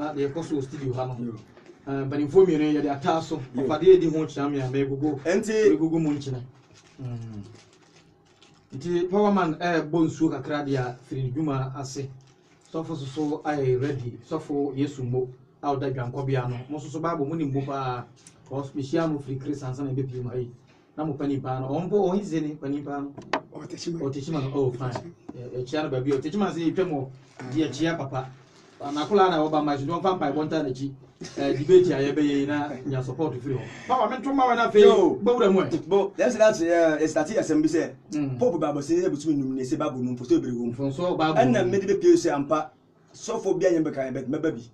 na de koso studio ha no but info mi ne ya de ataso ofade di ho kyerɛ me amegugo enti gugu mu nkyene nti powerman bonsu kakra dia firi dwuma ase sofo so ai ready sofo yesu mo awda dwanko bia no mo so babo mu ni mbo pa ko special mo free Christian sana be pie mai na mo pani pa no onpo o hize ni pani pa no otechima no oh fine e chia no ba bi otechima se twemo dia chia papa na kula na oba ma jidon fa pa bonta na chi debate aye be yi na nya support free ho papa me to ma wa na fe gbawura mu bo that's start assembly say pope babo se ebutumi num ne se babo num foto ebere wo so babo na me de be pie se ampa so bia nyembe kan bet mebabi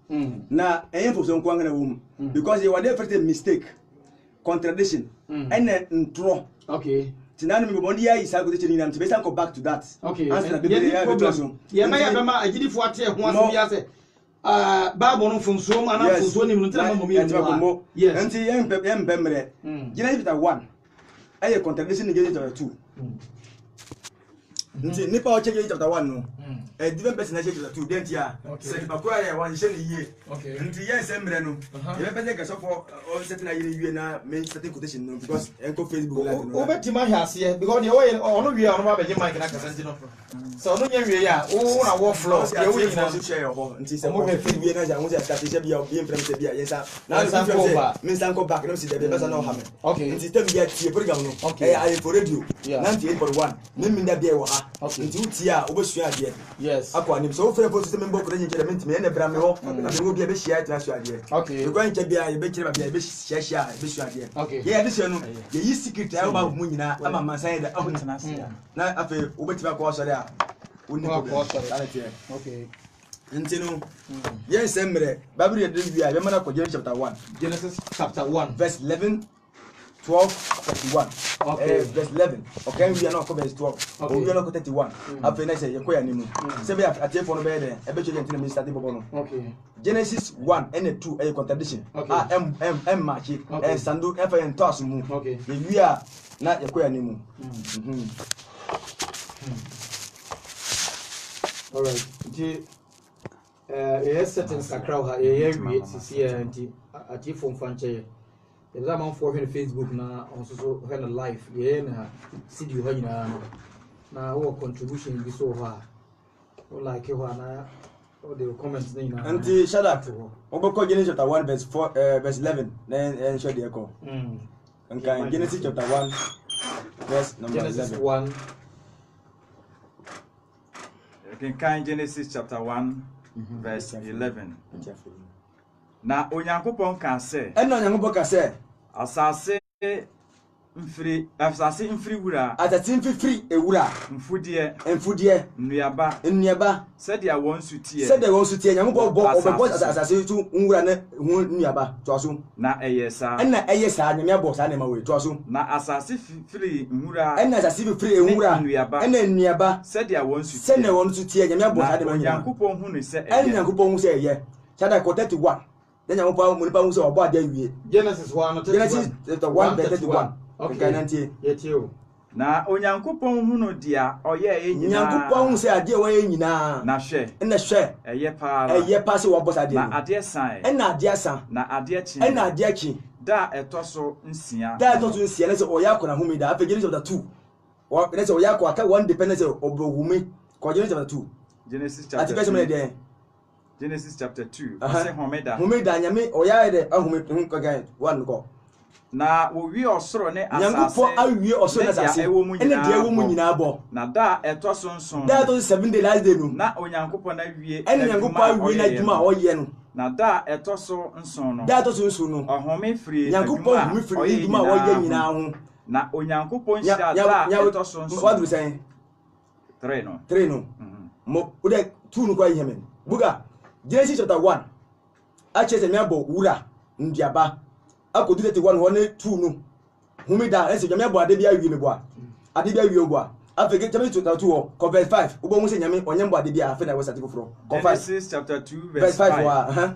na eyin fo so nko ngana wo because you were there mistake contradiction and ntro okay tinanu me bondi ya isa go te nyina mtebe san go back to that okay answer na be ya problem ye ma ya be ma agidifo ate ho aso bia se babo no funso ma na funso ni mu ntena mo mi yes anti yem mre Genesis chapter 1 aye contradiction in Genesis chapter 2 nti nipa o Genesis chapter 1 no different person chapter 2 dent ya se nipa ko ya wan hye ne yie nti yen se mre no ye be pese so for on certain aye wie na main certain quotation no because enko Facebook live no o beti ma hase because the way ono wie ono ma be mic na kasa no so ono nya wie ya o na wo floor ye wo nyina so share ho nti se mo be fi wie na ja mo se strategy bia o bien frem se bia yes na so min san ko back no se de be pesa no ha me okay nti tem bia tie program no I for radio 98.1 min da bia wo ha nti utia obosua ade yes akwa ni so frɛ post me mbɔ kure nyi kyerɛ me ne bra me ho na me wo bia be hyia tra so ade okay e gwan kyɛ bia ye be kyerɛ bia be hyia be so ade okay ye ade hyia no ye yi secret ayo ba mu nyina ama mansan da aho ntena se na afi obetiba ko sɔre a woni ko sɔre okay nti no ye nsɛmrɛ Bible ye de wi a be mana ko Genesis chapter 1 verse 11 12 31 okay verse 11 okay we are not verse 12 okay. We are not 31 after na say yekoya nimu say be atefo no be there e be chege ntina me start bobo no okay Genesis 1 and 2 a contradiction m match sandu e fa entos mu okay we are na yekoya nimu all right yes certain sakra ha ye wi sisi anti atefo mfanche the man for on Facebook na also when a live yeah na see you hanyina na our contribution be so far like you na all the comments na anti shut up oboko Genesis chapter 1 verse 4 verse 11 then show the echo okay Genesis chapter 1 verse number Genesis 11 1 you can Genesis chapter 1 verse 11 na onyankopon ka se onyankopon ka se asase mfiri wura atati mfiri ewura mfudie nnuaba sadia won sutie nyankopon bo asase tu nwura na hu nnuaba to so na eyesa nyame abo sa na ma we to so na asase firi nwura asase firi ewura nnuaba sadia won sutie nyame abo sa de ma nyankopon hu ne se nyankopon hu se eye chada ko 31 then nyankopon mu nipa hu se obo ade awie Genesis 1 31 okay nanti yetio na onyankopon hu no dia oye nyina nyankopon hu se ade oye nyina na hwe eye pa se wo bosa de na ade san na ade chi da etoso nsia na se oya akona humi da afegere chapter 2 o na se oya akwa ka one dependence obrohumi ko Genesis chapter 2 ase homeda nyame oya de ahumi nkaga one ko na owi osoro ne asase nyankopon awie osoro na asase ene dia wo mu nyina bo na da etoso nson da to 7 day last day no na onyankopon na wie ene nyankopon awie na djuma oye no na da etoso nson no da to nson no ohome free nyankopon humi free djuma oye nyina ho na onyankopon shira da etoso nson what do say 3 no mo ode 2 no kwa yemen buga Genesis chapter 1 achese me abo wura ndiaba akodu 31 ho ne 2 no humida ese nyame abo ade bia wie me bo ade bia wie obo afege chapter 2 ho ko verse 5 ubo mu se nyame onye mbo ade bia afa na wasa tikofro Genesis chapter 2 verse 5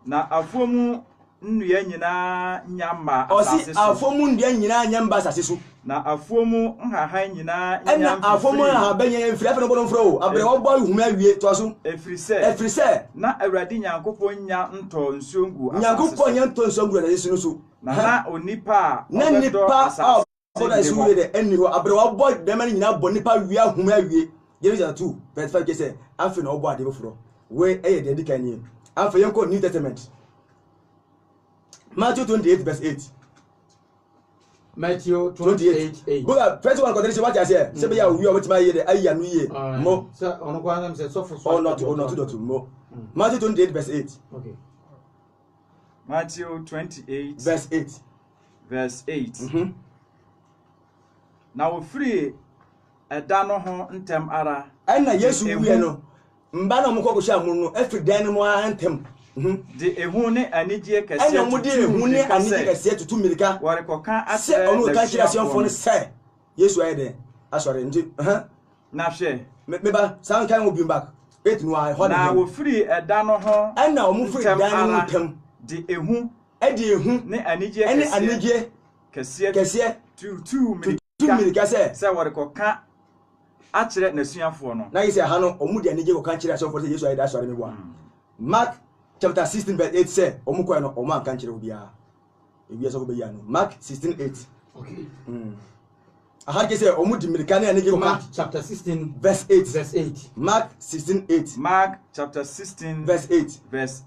na afomu nnua nyina nyamba asase so afomu nnua nyina nyamba asase so na afuomu nhahan nyina ena afomu ha benya mfiri afa no bono mfro abre wo boy huma awie to aso efri se na awurade nyankopon nya nto nsuongu asase nyankopon nya nto nsuongu na yesu no so na onipa na nipa asase boda yesu we de eni ho abre wo boy de man nyina bo nipa wi ahuma awie Genesis 2 verse 5 say afa na wo bo ade bofro we eye de dikan ni afa yenko New Testament Matthew 28 verse 8 Matthew 28:8. But first one condition what I say. Say be ya wi o betima ye de ayi anu ye. Mo. Sir, ono kwa am say so for so. Oh not mo. Matthew 28 verse 8. Okay. Matthew 28 verse 8. Verse 8. Na wo free eda no ho ntem ara. Na Yesu wi no. Mba na mo kokosha amunu no afri dan no mo antem. De ehu ne anigye kese anya mo de ehu ne anigye kese tutu milika wore koka ase onu ka kira se onfo ne se Yesu ayede asore nti na hwe me ba san kan obi back 8 no I hold na wo free eda no ho na mo free dan no tem de ehu ne anigye kese tutu milika se wore koka akire nasuafo no na yese ha no omu de anigye koka kira se onfo se Yesu ayede asore me bo Mark chapter 16 verse 8 say omuko no omo anka nkire obia ebi so go be ya no Mark 16:8 okay aha ke say omu di mirika na nige Mark chapter 16 verse 8 Mark 16:8 Mark chapter 16 verse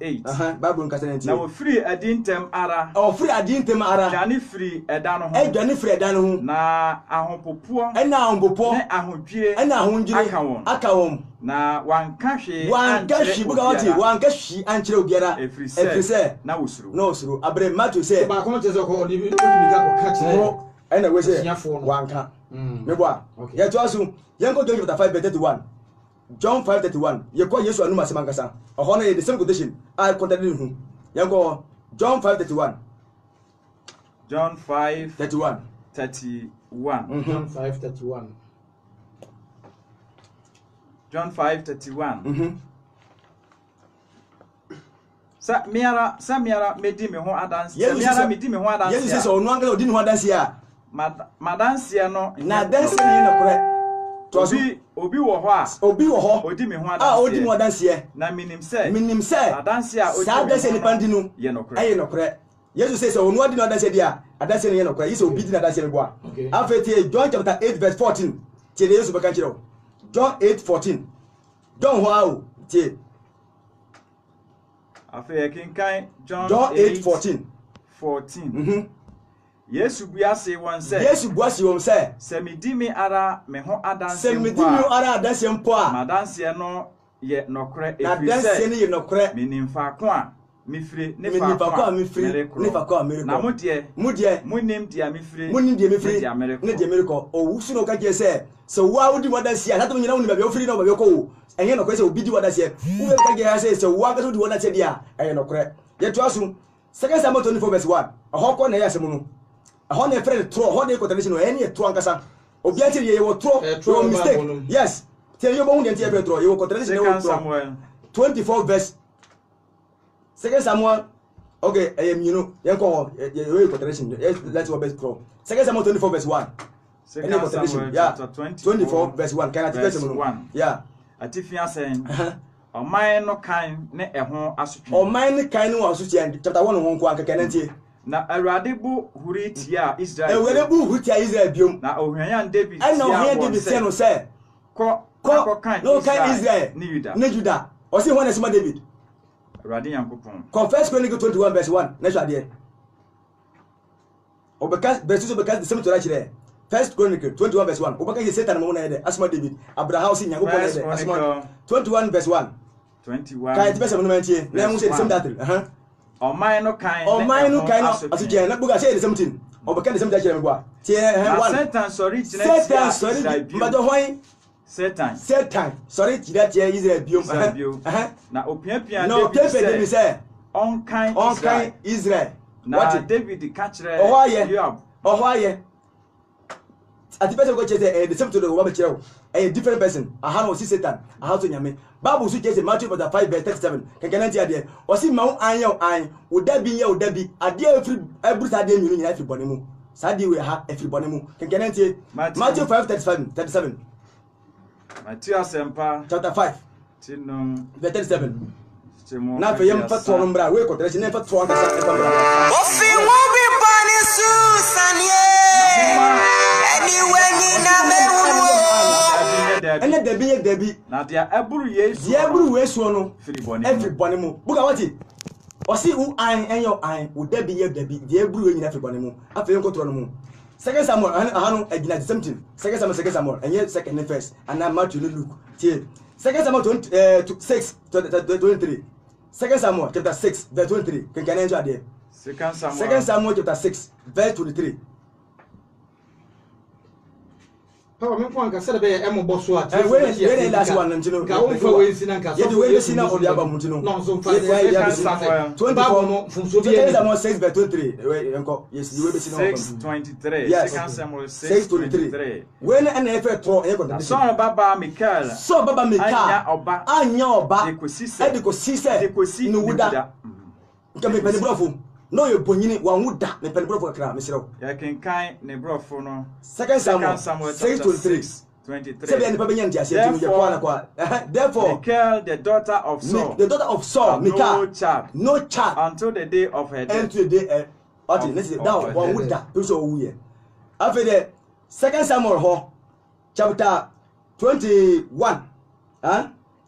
8 aha Bible nka say na wo free adintem ara dani free eda no ho dani free eda no ho na ahompopo na ahompopo na ahondwire na ahondwire aka won na wankashi buga wati wankashi anchire obiara efrise na wosuru no osuru abre Matthew say ba ko mtezo ko odi mi ga ko kachire ena we say wanka me boa ye to asu yenko John chapter 5:31 John 5:31 ye ko Yesu anu masema nkasa oho na ye the same quotation I contradict hu yenko John 5:31 John 5:31 John 5:31 John 5:31 Sa miara medi me ho adanse medi me ho adanse Yesu say onu anga odi ne ho adanse a madanse no na danse ni na kore to obi wo ho odi me ho adanse odi mo adanse na minim se adanse a odi sa adanse ni pandinu ye no kore aye no kore Yesu say onu odi no adanse dia adanse ni ye no kore Yesu obi di na adanse ni boa afeti John chapter 8 verse 14 tie Yesu beka kire John 8:14 John how tie afa kinkan John 8:14 Yesu buase won se se medi me ara me ho adanse mpo a madanse no ye nokre adanse ni ye nokre menimfa ko a mifire ne fa ko a na mudie munim dia mifire ne dia meriko owusu no ka je se wa wudi wadanse a tato nyina woni ba be ofiri no ba be ko enye nokre se obi di wadanse wo be ka je se wa ka so di wadanse dia enye nokre ye to asu 2 Samuel 24 verse 1 ahoko na ya semu no ahọ na friend tro ahọ na contradiction no any tro ankasa obi ati ye wo tro your mistake yes tell you bon dey every tro you contradiction no tro 24 verse 2 Samuel okay you know ye contradiction let's go best tro 2 Samuel 24 verse 1 any contradiction yeah 24 verse 1 can I tell you yeah atifia sen oman no kan ne eho asotwe oman ne kan no asotwe chapter 1 won ko ankaka nantie na awurade bu huritia Israel awurade bu huritia Israel biom na ohwanyan David na ohwanyan David se no se ko kan Israel ne Juda o se hwana sima David awurade yankopon confess Chronicle 21 verse 1 na hwa de obekas verse obekas the same to right there First Chronicle 21 verse 1 obekas ye Satan mo na de asma David Abraham se yankopon de asma 21 verse 1 21 kai tibesa mo mantie na mo se the same that Oman no kind asuje na buga say the same thing obeka the same that me gwa tie one Satan sorry mbado hoy Satan sorry tie Israel biom na opiapia David say on kind Israel na David catch Yoab ati person go chese the same to the woman chero a different person aha no see Satan aha to nyame Bible so chese Matthew chapter 5 verse 37 kenkenanti ade o si ma an udabi ade every bruta ade nyinu nyina fi bone mu Sadi we ha everybody mu. Kenkenentie Matthew 5:37. Matthew asempa chapter 5 tinum verse 37. Na fe yem fa toro mbra we ko tere ne fa toro nkasa e fa mbra. Ofi wo bi bani susanie. Anyway ni na me wo. Ene debi na dia aburu Yesu. Dia aburu Yesu no. Everybody mu. Buka wati. Osi u an enyo an u debi dia aburu nyina everybody mu. Afa yem ko toro no mu. Second Samuel ahano agina the same thing. Second Samuel and second and first and now Matthew Luke. Tie. Second Samuel 6:23. Second Samuel chapter 6 verse 23. Can enjoy there. Second Samuel chapter 6 verse 23. Papa me ko anka sele be emo boso a we last one ntino ka won fa we sina nka so we sina odi aba mutino no so fa 24 funso bi Second Samuel 6 verse 23 we enko yes we be sina 6:23. Second Samuel 6:23 we na na efe tro e ko da so baba Michael anya oba e ko sise no wuda nka me pele brofo no you bonyini wan wuda me pele brofo kra me siraw ya kenkan ne brofo no Second Samuel 6:23 Therefore, Michal, the daughter of Saul, no child until the day of her death. After the Second Samuel chapter 21,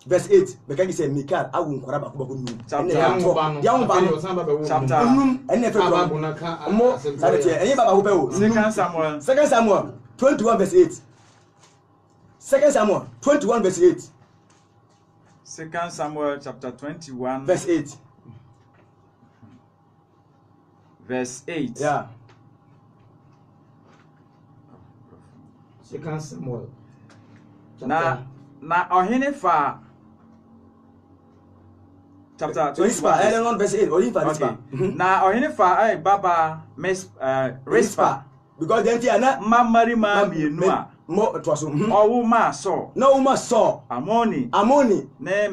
verse 8, because he said, Michal, I won't grab a book. Second Samuel 21, verse 8. Second Samuel 21 verse 8. Second Samuel chapter 21 verse 8. Verse 8. Yeah. Second Samuel. Na ohene fa chapter 21 verse 8. Okay. Na ohene fa baba Rispa because then na mamari ma mienu a mo twaso owo ma so na wo ma so amoni na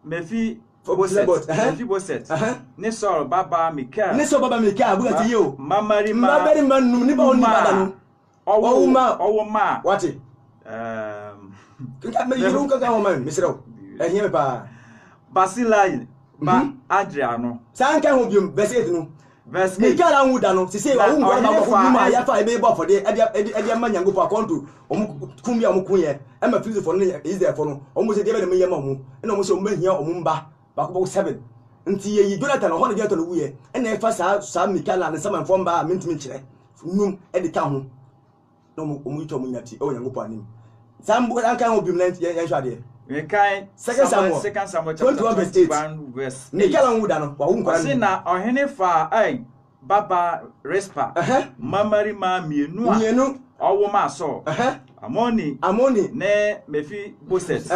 mefi boset ne so baba Michal buga ti yo mamari ma num ni ba oni bada no owo ma what kinka me yiru kanka ho ma misiro ehie me pa Basilai ba Adriano sanka ho biom verse 8 no verse 8 Michal anwuda no se se wa wu ngwa ba ko ma ya fa ebe bo for de e ma nyango po akonto kum ya omukunye e ma filizi for no Israel for no omu se de be me yema mu e no mo se o mahia omumba ba ko 7 nti ye Jonathan ho ne Jonathan wu ye e na e fa sa Michal na sama fo mba mentimi kire num e de ka ho no mo omu ito mo nyati o nyango po anim sambo anka ho bim na ye hwa de Second Samuel chapter 21 verse 8. Michal anwuda no wa wu ngwa no na ohene fa baba Rispa mamari ma mienu owo ma so amoni ne mefi boset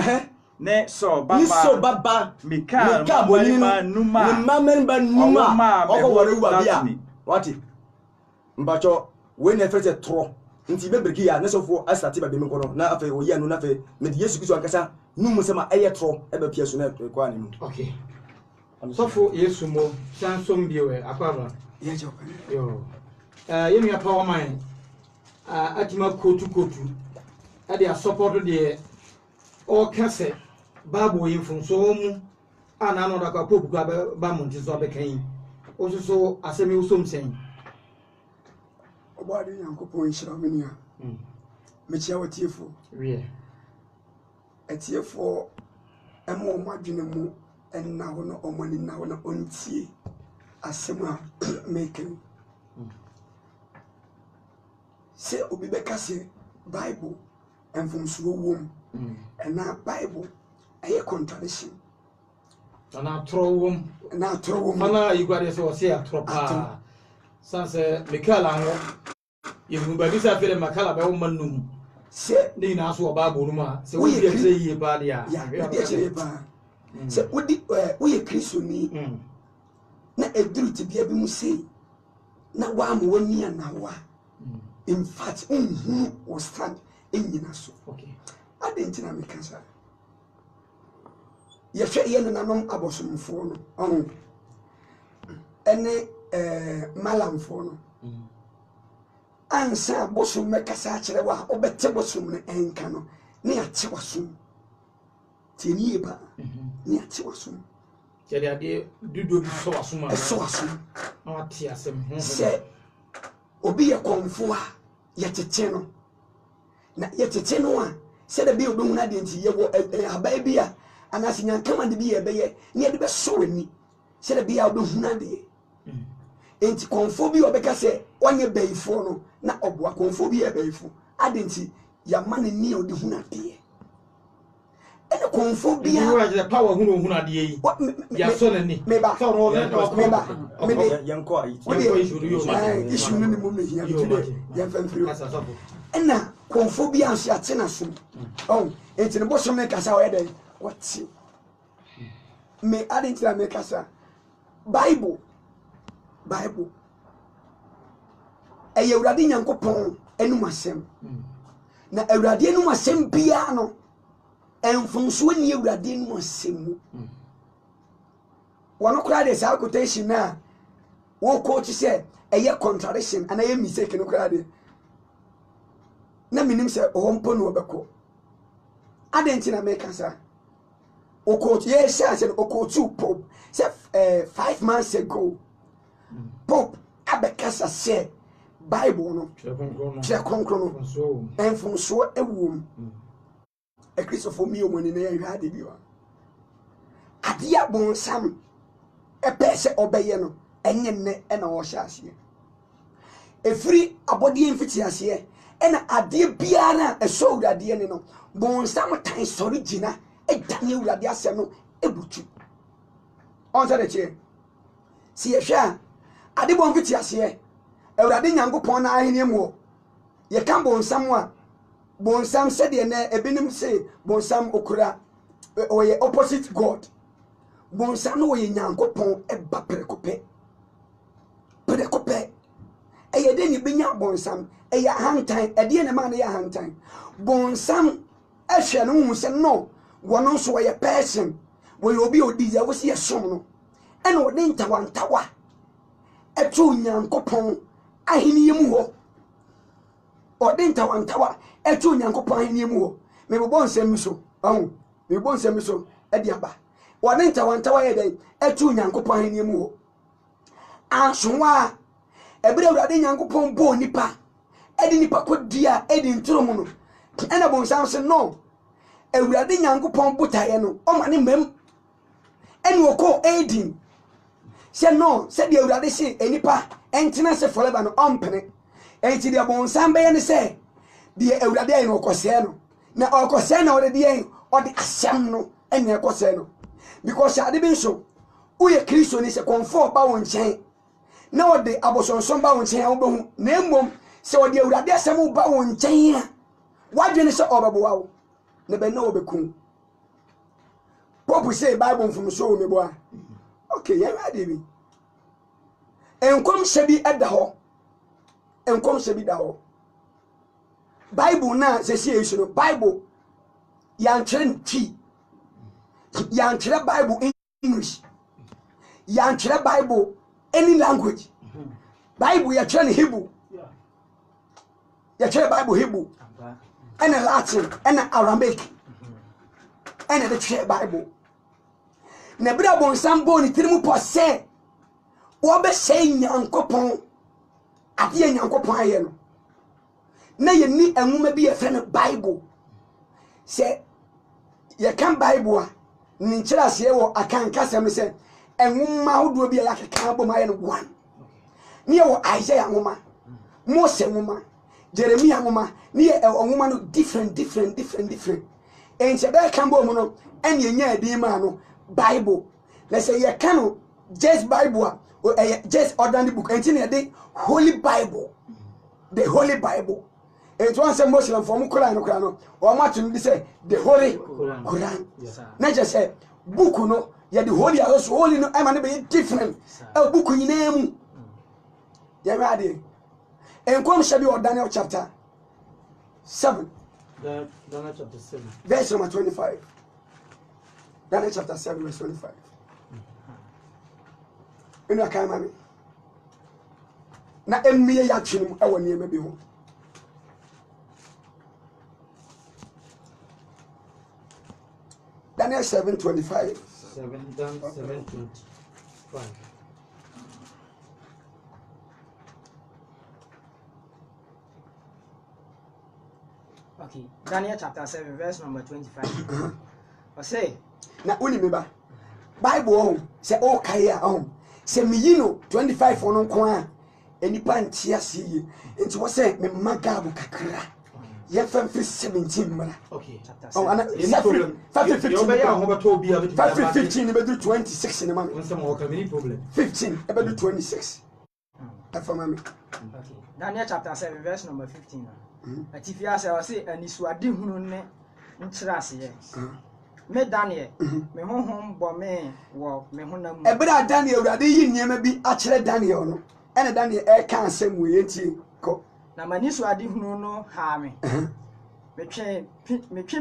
ne so baba Michal ma numa okowore bia what mbacho we na fete tro nti bebreki ya ne sofo asati ba be me kono na afa oyi anu na afa me Yesu Kristo ankasa numu sema eye tro e ba pia so na ko ani okay sofo Yesu mo sansom biewe akwaba ye jo yo yenu ya power man atima kotu ade a support de o kase babo yinfunso mu ana no da ka popu ka ba monti so be kan o so asemi usom sen obade Yankopon nhyira menia mechia watiefo wie etiefo emo omadwene mu enna ho no omani na ho na ontie asema meken se obi beka se Bible enfumsuo wom ena Bible aye contradiction na trowum mana igwade se o se atropa sanse Michal anwo yehu ba bisa fere makala be wo manum se ni na so Bible no ma se wo ye kire yie ba dia ya ye kire ba se odi wo ye Kristo ni na eduru ti bia bi mu sei na wa mo wani na wa in fact was stand enyina so okay adentina me kansa ye hwe ye nanom abosomfo no on ene malamfo no ansa bosom mekasa kyerɛ wa obɛte bosom ne enka no ne ate wasom tieni ba ne ate wasom kyerɛ ade dudu bi so wasom a so wasom na wate asɛm sɛ obi yɛ kɔnfo a yɛtete no na yɛtete no a sɛ da bi obɛhu na de nti yɛwɔ abae bi a anase nyankama de bi yɛ bɛyɛ ne yɛde bɛsɔ w'ani sɛ da bi a obɛhu na de enti kɔnfo bi obɛka sɛ ɔnyɛ bɛyifo no na ɔboa kɔnfo bi yɛ bɛyifo ade nti yɛma ne ni a ɔde hu na de ɛne kɔnfo bi a power hu na de yi yɛsɔ n'ani meba isu no ne mu mehia bitide yɛmfamfiri ɛna kɔnfo bi a nso ate na som enti ne bosom ne kasa ɔyɛ dɛn wɔte me ade nti na mekasa bible ɛyɛ awurade nyankopɔn anum asɛm na awurade anum asɛm biara no ɛmfonso ni awurade anum asɛm mu wɔno koraa de saa quotation na wɔkɔ kyi sɛ ɛyɛ contradiction ana ɛyɛ mistake no koraa de na menim sɛ ɔhɔ mpo no wɔbɛkɔ ade nti na mekasa wɔkɔ yɛ hyɛ sɛ ɔkɔ to pope sɛ 5 months ago Pope abekasa sɛ Bible no kyerɛ kronkron no ɛmfonsoɔ ɛwom ɛkristofo mi omoni na yɛhwɛ ade bi wa ade a bonsam ɛpɛ sɛ ɔbɛyɛ no ɛnyɛ nnɛ ɛna ɔhyɛ aseɛ ɛfiri abɔdeɛ mfiti aseɛ ɛna adeɛ biara a ɛsɔ awuradeɛ ne no bonsam tan sɔre gyina ɛdane awurade asɛm no ɛbutu ɔnsɛ de kyerɛ si yɛhwɛ a ade bɔ mfiti aseɛ awurade nyankopɔn na ahene mu yɛka bonsam a bonsam sɛdeɛ na ebinim se bonsam okura ɔyɛ opposite god bonsam no ɔyɛ nyankopɔn ɛba prekopɛ ɛyɛ de ne benya bonsam ɛyɛ ahantan ɛdeɛ ne ma ne yɛ ahantan bonsam ɛhwɛ no hu sɛ no wɔno nso ɔyɛ person wɔyɛ obi odi yɛ wo se yɛ som no ɛna ɔde ntawantawa ɛto nyankopɔn aheniye mu hɔ ɔde ntawantawa ɛto nyankopɔn aheniye mu hɔ mebobɔ nsɛm so mebobɔ nsɛm so ɛde aba ɔde ntawantawa yɛ dɛn ɛto nyankopɔn aheniye mu hɔ ansowa ɛbere awurade nyankopɔn bɔ nipa ɛde nipa kɔdua ɛde ntoro mu no ɛna bonsam se no awurade nyankopɔn botaeɛ no ɔma ne mmam ɛne ɔkɔ Eden sɛ no sɛ deɛ awurade se enipa ɛntena se forever no ɔmpene ɛnti deɛ bonsam bɛyɛ ne sɛ deɛ awurade ayɛ no ɔkɔsɛɛ no na ɔkɔsɛɛ na ɔde deɛ ɔde asɛm no ɛne ɛkɔsɛɛ no because ade bi nso woyɛ kristo ni sɛ kɔmfɔ ba wo nkyɛn na ɔde abosonsom ba wo nkyɛn a wobɛhu na mmom sɛ ɔde awurade asɛm ba wo nkyɛn a wadwene sɛ ɔbɛboa wo na bɛna ɔbɛkum pope sɛ bible mfomso wɔ meboa okay yɛn ade bi enkom hyɛ bi ɛda hɔ enkom hyɛ bi da hɔ bible na sɛ si esu no bible yɛantwerɛ twi yɛantwerɛ bible in English yɛantwerɛ bible any language bible yɛtwerɛ ne Hebrew yɛtwerɛ bible Hebrew ɛna Latin ɛna Aramaic ɛna de twerɛ bible na bra bonsam bo ni tirimu po se wo be se nyankopon ade nyankopon aye no na ye ni enwuma bi ye fe no bible se ye kan bible a ni nkyira ase wo akanka sem se enwuma hodo bi ya keka bom aye no one ni ye wo Isaiah nwuma Mose nwuma Jeremiah nwuma ni ye enwuma no different en se be kan bom no en ye nya adin ma no Bible. Let's say you can just Bible or just ordinary book. And the Holy Bible. The Holy Bible. And once a Muslim from Quran or Martin say the Holy Quran. Not just say book no, yeah, the Holy also holy no, I'm be different. A book in name. Yeah, ready. And come shall be Daniel chapter 7. Daniel chapter 7. Verse number 25. Daniel chapter 7 verse 25. You know, na emmiye ya twene mu ewo niema bi ho Daniel 7:25 7:25 Okay, Daniel chapter 7, verse number 25. I say, na uni meba Bible home say o kai a home say me yino 25 ono nko a enipa ntia sie nti wo say me magabu kakra ye fam 17 mara okay chapter oh 7. ana 15 ni bedu 26 ni mama problem 15 e bedu 26 afa mama Okay, Daniel chapter 7, verse number 15. Atifia say, I say, anisuade hunu ne nkyerase. Me Daniel, me honhom bɔ me wo me honam. Ebra Daniel urade yi niema bi a kyerɛ Daniel no ene Daniel e ka asɛm wo yenti ko Na manisuade hunu no ha me. Me twe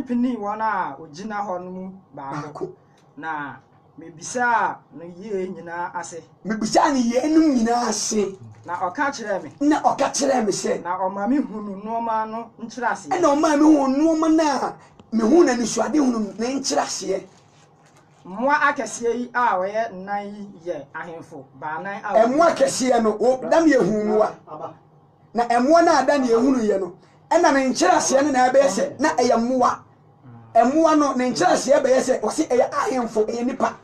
pini won a ogina hɔ no mu baako. Na me bisa no ye nyina ase. me bisa ne ye enum nyina ase Na ɔka kyerɛ me. na ɔka kyerɛ me sɛ Na ɔma me hunu noma no nkyerase. ena ɔma me hu nuoma na me hu na nisuade hunu ne nkyerase Mmoa akɛseɛ yi a wɔyɛ nan yi yɛ ahemfo baanan a ɛmoa kɛseɛ no o Daniel hu muwa na ɛmoa na Daniel hunu ye no ɛna ne nkyerase no na ɛbɛyɛ sɛ na ɛyɛ mmoa ɛmoa no ne nkyerase ɛbɛyɛ sɛ wɔse ɛyɛ ahemfo ɛyɛ nipa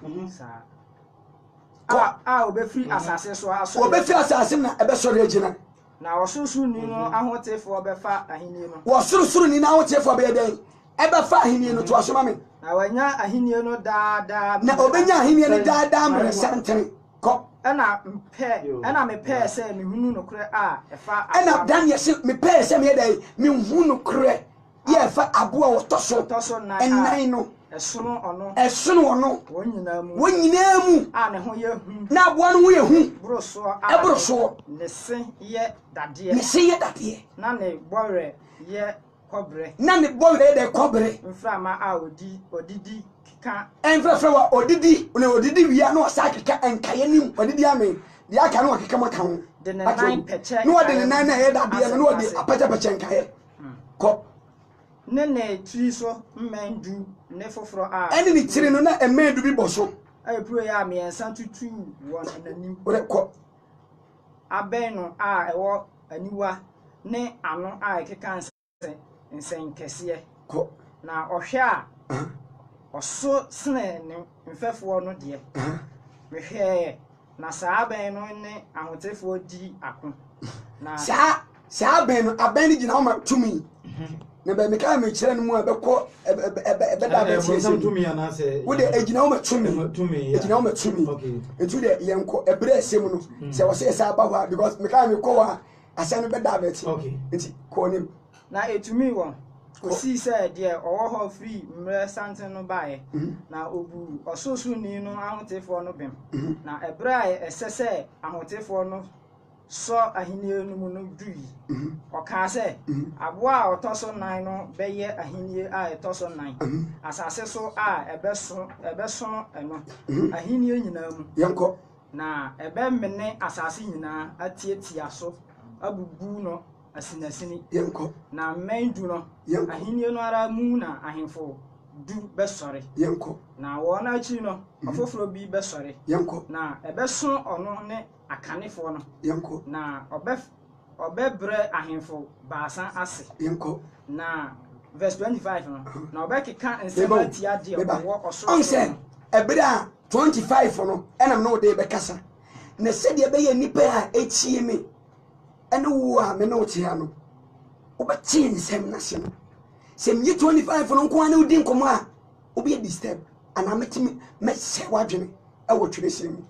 a obefiri asase so aso. wɔbɛfi asase na ɛbɛsɔre agyina Na wɔsoso ni no ahotefoɔ bɛfa ahenni no. wɔsorosoro ni na wotiefo bɛyɛ dɛn ɛbɛfa ahenni no to asoma me Na wanya ahenni no daadaa. na obenya ahenni no daadaa mmerɛ santen kɔ Ɛna mepɛɛ sɛ mehunu nokorɛ a ɛfa ɛna Daniel sɛ mepɛɛ sɛ meyɛ dɛn mehu no korɛ yɛ ɛfa aboa wɔtɔ so tɔ so nan ɛnan no ɛsono ɔno ɛsono ɔno wɔn nyinaa mu wɔn nyinaa mu a ne ho yɛ hu na aboa no ho yɛ hu boro soɔ ɛboro soɔ ne se yɛ dadeɛ ne se yɛ dadeɛ na ne bɔwerɛ yɛ kɔbrɛ na ne bɔwerɛ yɛ dɛ kɔbere mframa a odidi keka ɛmfrɛfrɛ wa odidi wia na ɔsa keka ɛnkaeɛ nim odidi ame deɛ aka no ɔkeka ma ka ho de ne nan pɛkyɛ na wɔde ne nan na ɛyɛ dadeɛ no na wɔde apɛkyɛpɛkyɛ nkaeɛ kɔ ne ne tiri so mmɛndu ne foforɔ a ɛne ne tiri no na ɛmɛn du bi bɔ so ayɛpuro yɛ a mmiɛnsa tutu wɔn n'anim wɔde kɔ abɛn no a ɛwɔ aniwa ne ano a ɛkeka nsɛnkɛseɛ kɔ na ɔhwɛ a ɔso sene ne mfɛfoɔ no deɛ mehwɛɛ na saa abɛn no ne ahotefoɔ di ako na saa abɛn no abɛn no gyina hɔ ma tumi na bɛ meka me kyerɛ no mu a bɛkɔ ɛbɛda bɛtiɛ wode ɛgyina hɔ ma tumi ɛgyina hɔ ma tumi nti de yɛnkɔ ɛberɛ asɛm no sɛ wɔsɛ sɛ aba hɔ a because meka me kɔ hɔ a asɛm no bɛda bɛti nti kɔɔ nim na ɛtumi wɔn kɔsii sɛ deɛ ɔwɔ hɔ firi mmerɛ santen no baeɛ na ɔbu ɔsorosoni no ahotefoɔ no bem na ɛberɛ a ɛsɛ sɛ ahotefoɔ no sɔ ahenni no mu no dui ɔkaa sɛ aboa a ɔtɔ so nan no bɛyɛ ahenni a ɛtɔ so nan asase so a ɛbɛso ɛno ahenni nyinaa mu yɛnkɔ na ɛbɛmene asase nyinaa atiatia so abubu no asinasini yɛnkɔ na mmɛndu no ahenni no ara mu na ahemfo du bɛsɔre yɛnkɔ na wɔn akyi no ɔfoforɔ bi bɛsɔre yɛnkɔ na ɛbɛso ɔno ne akanefoɔ no yɛnkɔ na ɔbɛbrɛ ahemfo baasa ase yɛnkɔ na verse 25 no na ɔbɛkeka nsɛm atia deɛ ɔwɔ ɔsoro ɔnsɛ ɛberɛ a 25 no ɛnam na wode bɛkasa na sɛdeɛ ɛbɛyɛ nnipa a ɛkyie me ɛne wo a me ne wo tea no wobɛtee nsɛm no ase no sɛ meyɛ 25 no nko a ne wodi nkɔmmɔ a wobɛyɛ disturb anaa mɛtumi mɛsɛ w'adwene ɛwɔ twerɛsɛm mu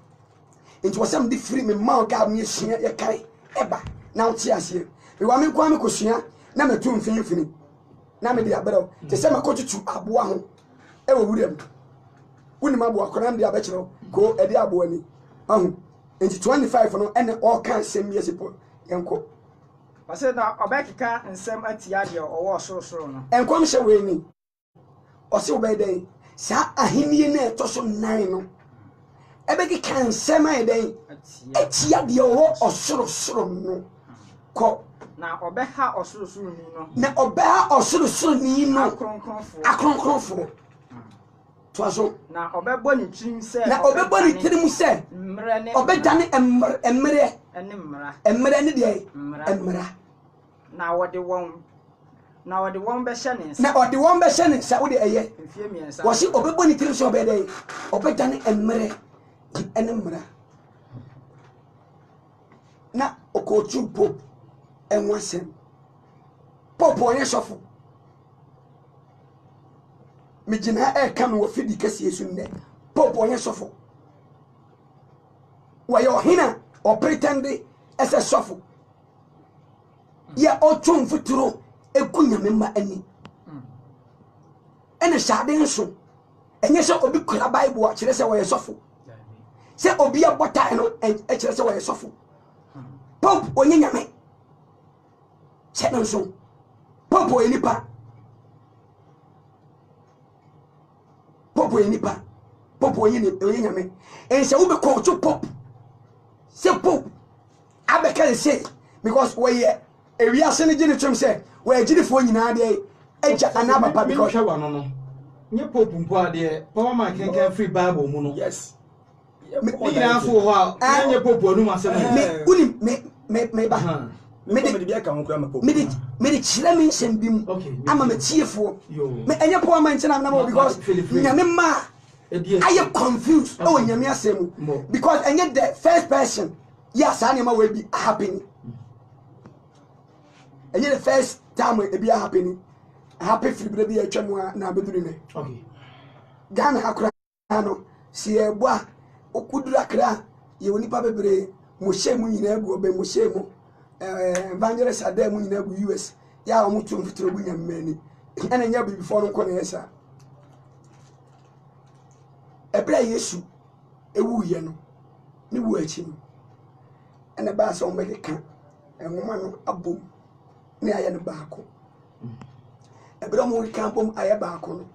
nti wɔ sɛ mede firi me ma ɔga meɛsua yɛkae ɛba na wote aseɛ mewa me nko a mekɔsua na matu mfimfini na mede abrɛw te sɛ makɔtutu aboa ho ɛwɔ wuram wonim aboa kɔnam de abɛkyerɛw ko ɛde aboa ni ahu nti 25 no ɛne ɔka nsɛm yɛ sipɔ yɛnkɔ ɔsɛ na ɔbɛkeka nsɛm atia deɛ ɔwɔ ɔsorosoro no ɛnkɔm hyɛ wei ni ɔse wobɛyɛ dɛn saa ahennie no ɛtɔ so nan no ebeki kan sema eden etia de wo osoro no ko na obeha osoro ni no na obeha osoro ni no akronkronfo to aso na obebo ni tirim se na obebo ni tirim se obedane emre emre ne de emra na wode won be hyene na ode won be hyene sa wo de eye wo si obebo ni tirim se obede obedane emre enemra na okotu pop enwasem pop onye sofo mijina kam wo fidi kase yesu nne pop onye sofo wa yo hina o pretend ese sofo ya otun futuro ekunya memma ani ene shade nso enye se obi kura bible a kire se wo ye sofo se obi abota no e kire se wo ye sofo pop onye nyame se nso pop onye nipa pop onye nipa pop onye nyame en se wo be ko to pop se pop abeka se because we ewia se ne gine twem se we gidefo nyina de eja anaba pa because hwa no no nye pop mpo ade power man kenkan free bible mu no yes me ina so ho a nye pop anu ma se me uni me ba me de bia ka ho kura me pop me de chira me nsem bim ama me tiefo me enye power man ntina na because nyame ma I confused oh nyame asem because enye the first person yes anima will be happening enye the first time it be happening happy free be atwa na beduru ne okay Ghana akura no si eboa okudura kra ye woni pa bebre mo shemu nyina egu obe mo shemu evangelist adam nyina egu US ya o mutu mfitro bu nyamani ena nya bi before no ko na yesa ebra Yesu ewu ye no ni wu achi no ena ba so mbeka enwoma no abom ni aye no baako ebra mo kan bom aye baako no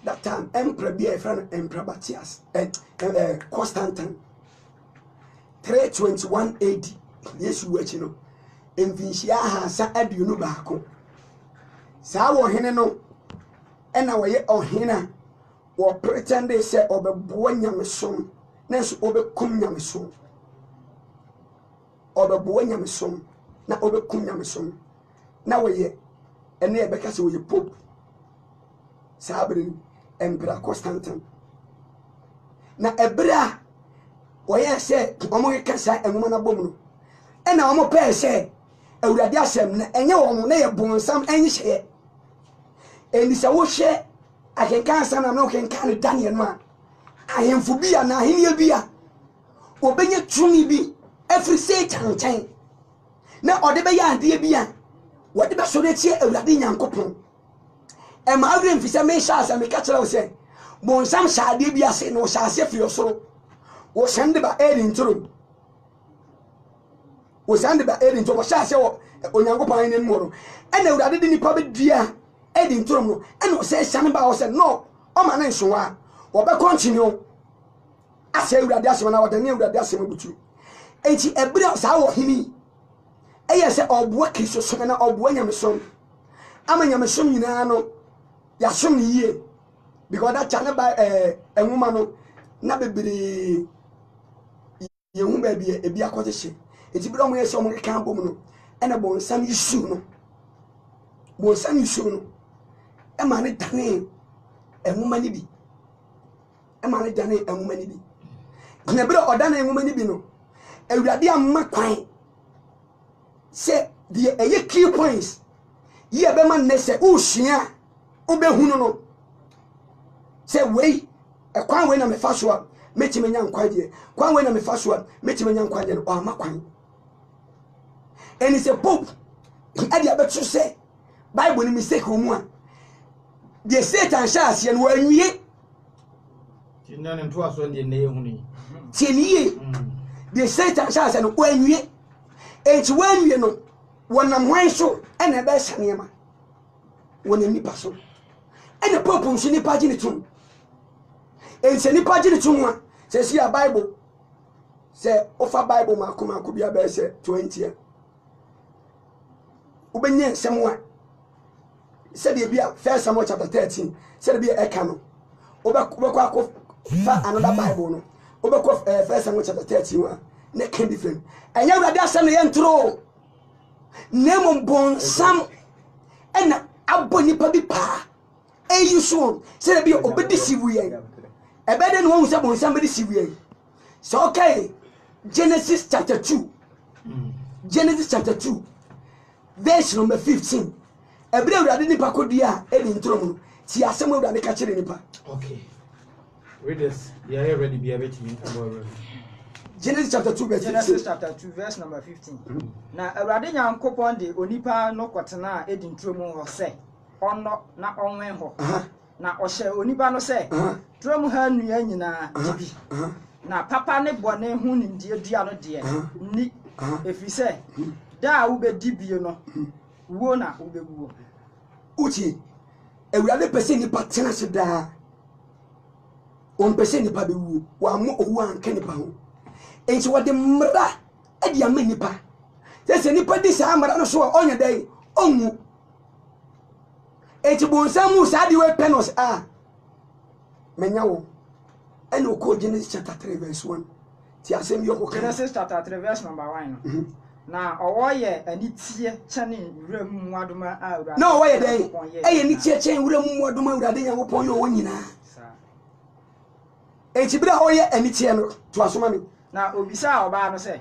that time emperor be a friend emperor Batias Constantine 321 AD Yesu wachi no enfinhia ahasa aduonu baako saa wo hene no ena woye ohena wo pretend say obebo nyamesom nanso obekum nyamesom obebo nyamesom na obekum nyamesom na woye ene ebeka se woye pope sabrin emperor Constantine na ebra woye se omo kasa enwoma na bom no ena omo pe se awurade asem na enye wo na ye bonsam enye hye eni se wo hye akenkan sana na okenkan Daniel no a ahemfo bia na ahenia bia obenye tumi bi every Satan chen na ode be ya ade bia wode be so de tie awurade nyankopon e ma awre mfisa me sha asa me ka kire wo se bonsam sha ade bia se no sha ase fi osoro wo sende ba eri ntoro wo sende ba eri ntoro sha ase wo onyankopon ne mmoro ena awurade de nipa be dua edi ntoro no ena o se shan ba o se no o ma na nso wa wo be continue ase awurade ase na wo de ne awurade ase mabutu enti ebere sa wo hini eye se oboa Kristo so na oboa nyamesom ama nyamesom nyina no ya som yie because that channel by enwuma no na bebere ye hu ba bia e bia kwotehye enti bere o mo ye se o mo kan bom no ena bonsam yisu no bonsam yisu no e ma ne dane enwuma ni bi e ma ne dane enwuma ni bi na bere o dane enwuma ni bi no awurade amma kwan se the eye key points ye be man ne se ushia ubehunu no se wei e kwan wei na me fa so a metime nya nkwaje kwan wei na me fa so a metime nya nkwaje no ama kwan eni se pope ade abetu se bible ni mistake omu a the Satan sha ase no anwie tinna ne to aso de ne ehunu tieniye the Satan sha ase no anwie enti wanwie no wonam hwan so ena be sanema wonam nipa so ena pope nso nipa gine tum enti nipa gine tum a Says here Bible. Say offer Bible makoma could be a best 20. Ubenye someone said there be a first Samuel chapter 13. Said there be a canon. Obako fa another Bible no. Obako first Samuel chapter 13. Ne can different. And you rather send the intro. Name bon sam and aboni pabi pa. You soon said be obedi sibuye. A better one who's about somebody sibuye. So okay. Genesis chapter 2. Genesis chapter 2. Verse number 15. Every other nipa kodia any intro. See a some of the catcher nipa. Okay. Read this. You are ready be able to Genesis chapter 2 verse 15. Genesis chapter 2 verse number 15. Na Awurade Nyankopɔn de onipa no kwatena edi nturo mu ho sɛ ɔno na ɔnwen ho. Na ɔhyɛ onipa no sɛ turo mu ha nnua nyinaa dibi. Na papa ne bɔne ho nimdie dua no de ni efi sɛ da a wobedi bie no wo na wobewuo. Uchi Awurade pese nipa tena se daa. On pese nipa bewuo. Wa mo owu anka nipa ho. Enchi wode mmra e dia ma nipa. Se nipa di sa mmra no so onya dai onwu. Enchi bonsamu sa di we penos a. Menya wo. Eno ko Genesis chapter 3 verse 1. Ti asem yo ko Genesis chapter 3 verse number 1 no. Na owo ye anitie kyane wura mu adoma a Awurade. Na owo ye dai. Eye ni tie kyane wura mu adoma Awurade Nyankopɔn yo wo nyina. Enchi bira oye anitie no to asoma mi. Na obisa oba no se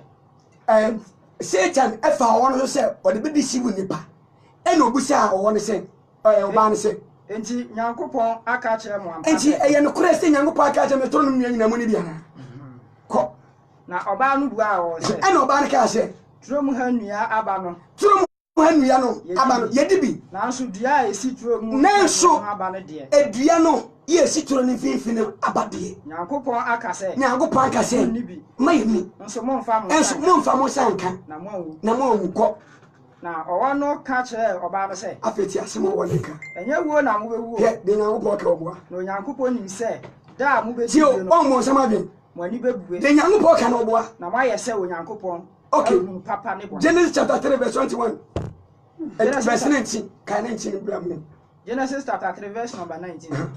Satan efa won so se o de be deceive nipa ena obisa won no se oba no se enti Nyankopɔn aka kyerɛ mo ampa enti eye no kure se Nyankopɔn aka kyerɛ me toro no nyina mu ni bia ko na oba no bua wo se ena oba no ka se turo mu ha nnua aba no turo mu ha nnua no aba no yedi bi na nso dua a esi turo mu nanso aba no de edua no ye esi turo ni finfin aba de Nyankopɔn aka se Nyankopɔn aka se mai ni nso mo mfa mo sanka na mo awu ko na owo no ka kyerɛ oba no se afeti asemo wole ka enye wuo na mo bewuo ye de Nyankopɔn ka oboa na Nyankopɔn nim se da mo be ti o mo sama bi mo ani bebue de Nyankopɔn ka na oboa na mo ayɛ sɛ Nyankopɔn okay papa ne bo Genesis chapter 3 verse 21 verse 19 ka 19 bram Genesis chapter 3 verse number 19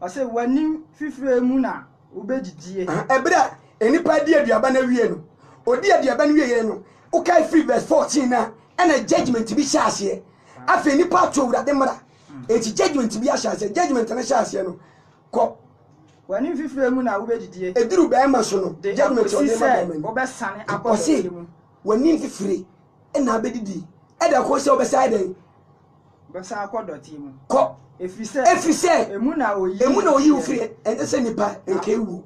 o say wani fifire mu na obedidie ebra enipa di aduaba na wie no odi aduaba na wie no o kai free verse 14 na na judgment bi hyase afi nipa to Awurade mra eti judgment bi hyase judgment na hyase no ko wani fifire mu na obedidie eduru ba ma so no judgment on dem ba me obesane akɔse mu wani fifire na abedidi eda ko se obesai den besa akɔdɔti mu ko efise emu na oyi ufiri ese nipa nke ewu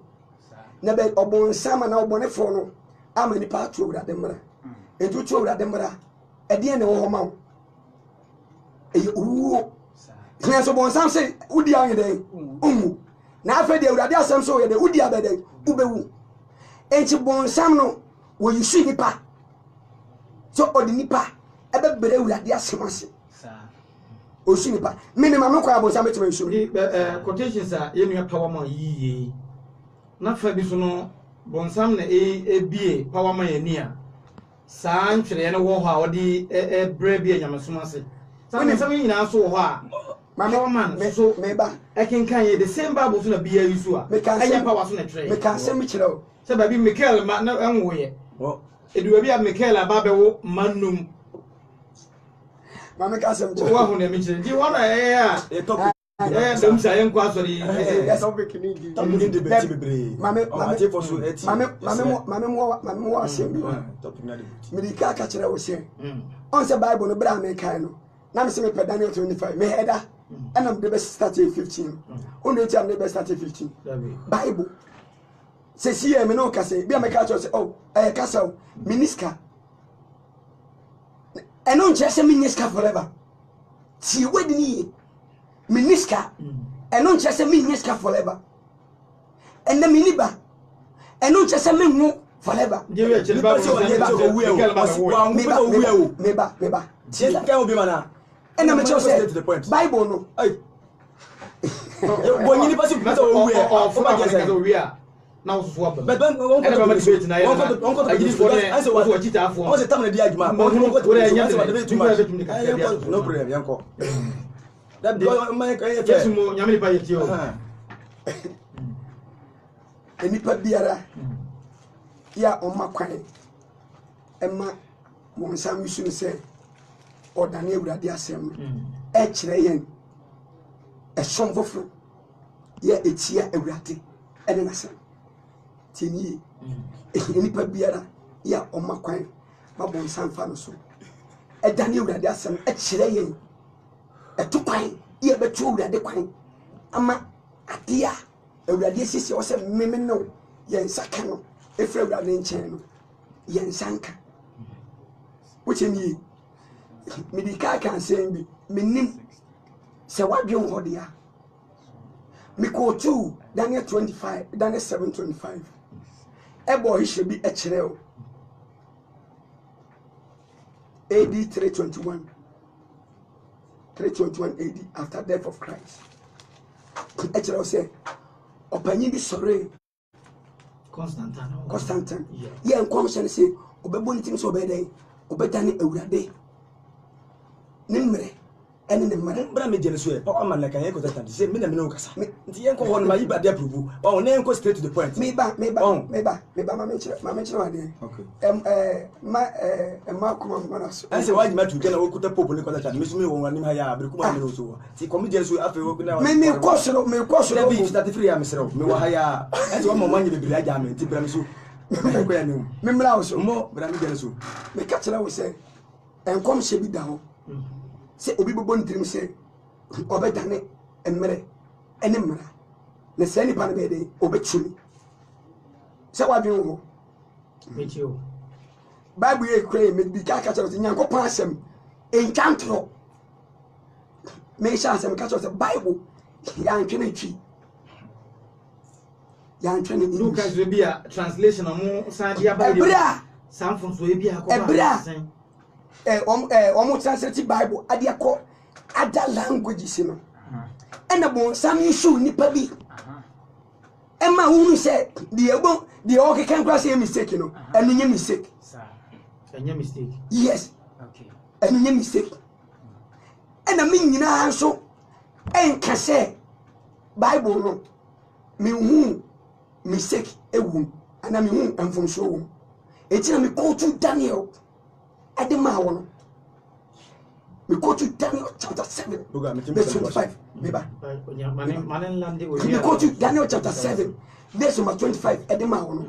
na be obonsama na obonefo no ama nipa to Awurade mra edu to Awurade mra ede ne wo ma wo eye uwo tia so bonsam se udi anye den umu na afa de Awurade asem so ye de udi abeden ubewu enchi bonsam no wo yusu nipa so odi nipa ebe bere Awurade asem ase osinipa minimum no kwa abonsam betima yusu quotations a yenua power man yiye na fa bi so no bonsam na ebie power man yani a saa ntwere ne wo ho a odi bra bi anyamesoma se saa ne sam nyina so ho a power man so meba ekenkan ye the same bible so na bia yusu a anya power so na twere me kan se mi kire se ba bi Michael ma na enwo ye edu bi a Michael ababewo manum mama ka sem wa hu na mi kire di wona e topic dem sa yen kwa so di topic ni di debate bebre mama te for so eti mama mo asem bi topic na debate mi di ka kire wo se on se bible no bra me kan no na me se me Daniel 25 me header and am the best start 15 on the am the best start 15 bible se si e me no ka se bia me ka cho se oh ka sa miniska eno nche se miniska forever ti wedi ni miniska eno nche se miniska forever enne miniba eno nche se menwu forever meba yes ka obi mana ena me cho se bible no bonyi ni pasi pita owu e o for ba ka so wi a now swap. But when one I got to be for I say what you tell for. What's the time of the argument? No problem, Yanko. That yes, Yammy by it. Enipa biara ya oma kwan ema won sam wisu ne se odane awurade asem e kire yen e somfofo ya etia awurade ene nasem tini enipa biara ya oma kwan ma bon sam fa no so e dane awurade asem e kire yen e to kwan ya betu awurade kwan ama adia awurade sisi o se meme no yen saka no efra awurade nchen no yen sanka wochemi medika kan sen bi menim se wadwen ho dia me ko tu Daniel 25 Daniel 7:25 ebo hishe bi e kire o AD 321 AD after death of Christ e kire o se opanyi bi sore Constantine yeah nkom se obebo ntim so obedai obedane awurade nimre ene ne mare bra me jene so e papa man like an Constantine say me na me no kasa nti yenko ho no ma yiba de approve o na yenko straight to the point me ba ma me chire wade okay ma kuma mana so I say why ma tu jena wo kuta popo ne Constantine me so me wo anim ha ya abre kuma me no so ti come jene so afi wo na me kosoro na bi start free am sero me wo ha ya I say wo mo manye bebre aja me ti bra me so ko ya ne me mra wo so mo bra me jene so me ka chira wo say enkom she bi da ho se obi bobo ntrim se obedane emre ene mra na se ni pa na be de obetumi se wadwen wo metio Bible e kray me bi ka chira wo nyankopon asem encantro me sha asem ka chira Bible ya ntwene twi ya ntwene ni Lucas we bia translation amu san dia ba de samfon so e bia ko ba omo translate Bible adia ko ada languages no ena bon sam issue nipa bi ema hunu se the okay can cross a mistake no enu nye mistake enye mistake yes okay enu nye mistake ena me nyina so enka se Bible no me hu mistake ewu ana me hu enfonso wu etina me go to Daniel Adema wono we go to Daniel chapter 7 verse 25 meba manen lande o we go to Daniel chapter 7 verse number 25 Adema wono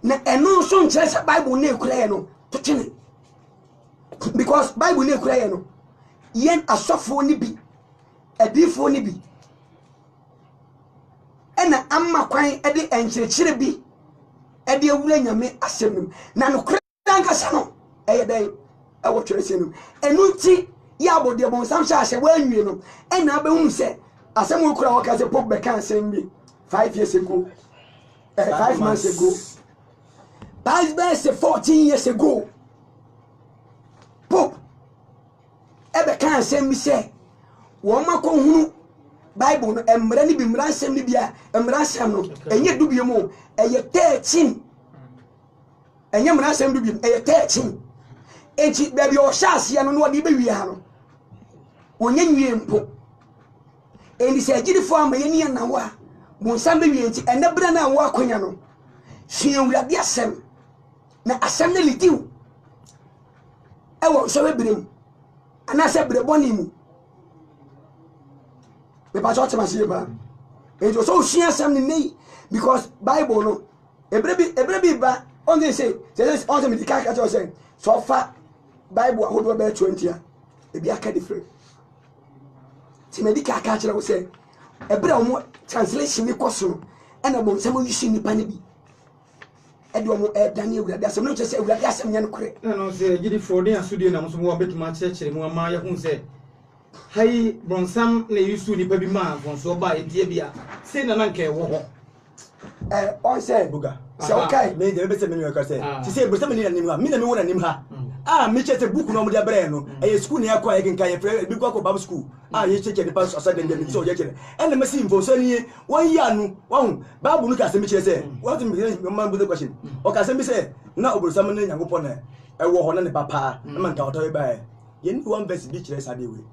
na eno so nkyere se Bible na ekura ye no to twene because Bible na ekura ye no yen asofo ni bi adifo ni bi ena amma kwan ede enkyerkyere bi ede ewura nyame asem na no kura nkasa no eye awo twere senu enu ti ya bode bon sam sha hye wa anwie no ena abe hu se asem okura wo ka se pop be kan sem bi 5 years ago 5 months ago by say 14 years ago pop ebe kan sem bi se wo ma ko hunu Bible no emra ni bi mra sem ni bia emra sem no enye dubie mu eye 13 enye mra sem dubie eye 13 enti baby o shas ya no no de be wi ha no onye nwie mpo enti se agirifo ama ye ni na wa mo nsam be wi enti ene bra na wa akonya no hwe wurade asem na asem na lidiw e wo so we brem ana se bre boni mu me pa chot ma sie ba enti so hwe asem ni nei because Bible no ebre bi ba on dey say on say me ka ka say so far Bible ahodo be 20 a ebi aka different ti medical ka kire wo say ebre omo translation ni koso ena bo nsem yishi ni pa ne bi ede omo Daniel urade asem no say urade asem nya no kore na no say gidi for dey asudie na mo so mo betuma kire mu ama ya hu say hai bronsam na yisu ni pa bi ma fonso ba edie bia say na nanka e wo ho on say buga so okay me de be say me no ka say ti say bronsam ni na nim ha me na me wona nim ha me chete book no mo dia brɛ no e school ne akwa e kenkan ye frɛ bi kwa ko Bible school ye cheche ne pass asa dem so ye kire ene me si mfo so ni won yi anu won Bible no ka se me kire se what me man the question o ka se me se na obrosam ne Nyankopɔn na e wo ho na ne papa na man ka oto e ba ye ni one verse bi kire sa de we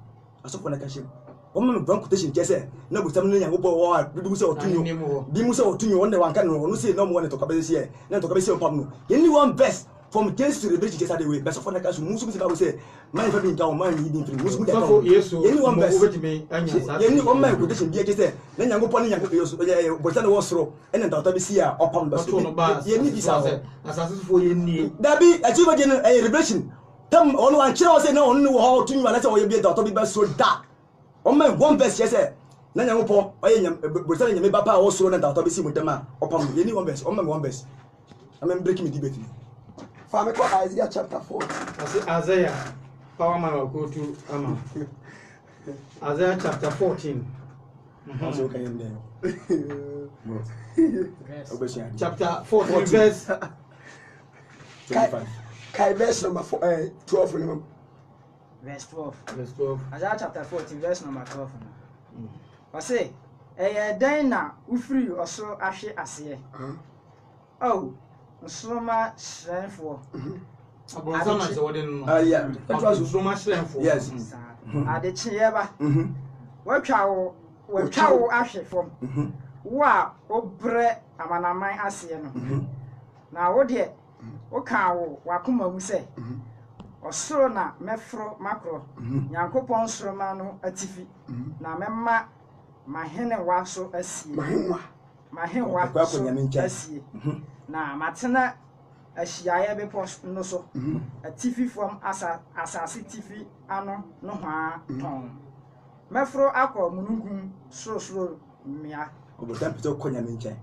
asofo na ka shim o me ban quotation kire se na obrosam ne Nyankopɔn wo a bi se otunyo bi mu se otunyo won ne wanka no se no mo ne to ka be se na to ka be se pam no ye ni one verse from Genesis to Revelation just the way best of all that musu bi say man fa bi nka o man yi din free musu bi da so yesu ye ni one verse obetime anya sa ye ni o man quotation bi say na Nyankopɔn ne Nyankopɔn yesu botan wo soro ene nta bi si a opam ba so ye ni bi sa asase fo ye ni dabi achieve again Revelation tam ono an kire o say na ono wo ho tunu ala say o ye bi nta bi ba so da o man one verse say na Nyankopɔn o ye botan nyame ba pa wo soro na nta bi si mutama opam ye ni one verse o man one verse I'm breaking the debate. Family called Isaiah chapter 4. I say Isaiah, power man will go to Isaiah chapter 14. Chapter 14, verse 25. Verse number 12. Remember. Verse 12. Verse 12. Isaiah chapter 14, verse number 12. I say, then na ufri also ashe asye. Oh. Nsoma shrenfo. Abonsa na se wodin no. Yeah. That was nsoma shrenfo. Yes. Adechi yeba. Watwa wo ahwe fom. Wo a obre amanaman asye no. Na wo de wo kan wo wakoma mu se. Osoro na mefro makro. Nyankopon soroma no atifi. Na memma mahene wa so asie. Mahenwa so asie. Na matena ahyiaye be post no so atifi from asase tifi ano no hwa ton mefro akọ munungun soro mia obotan pete konya me nchen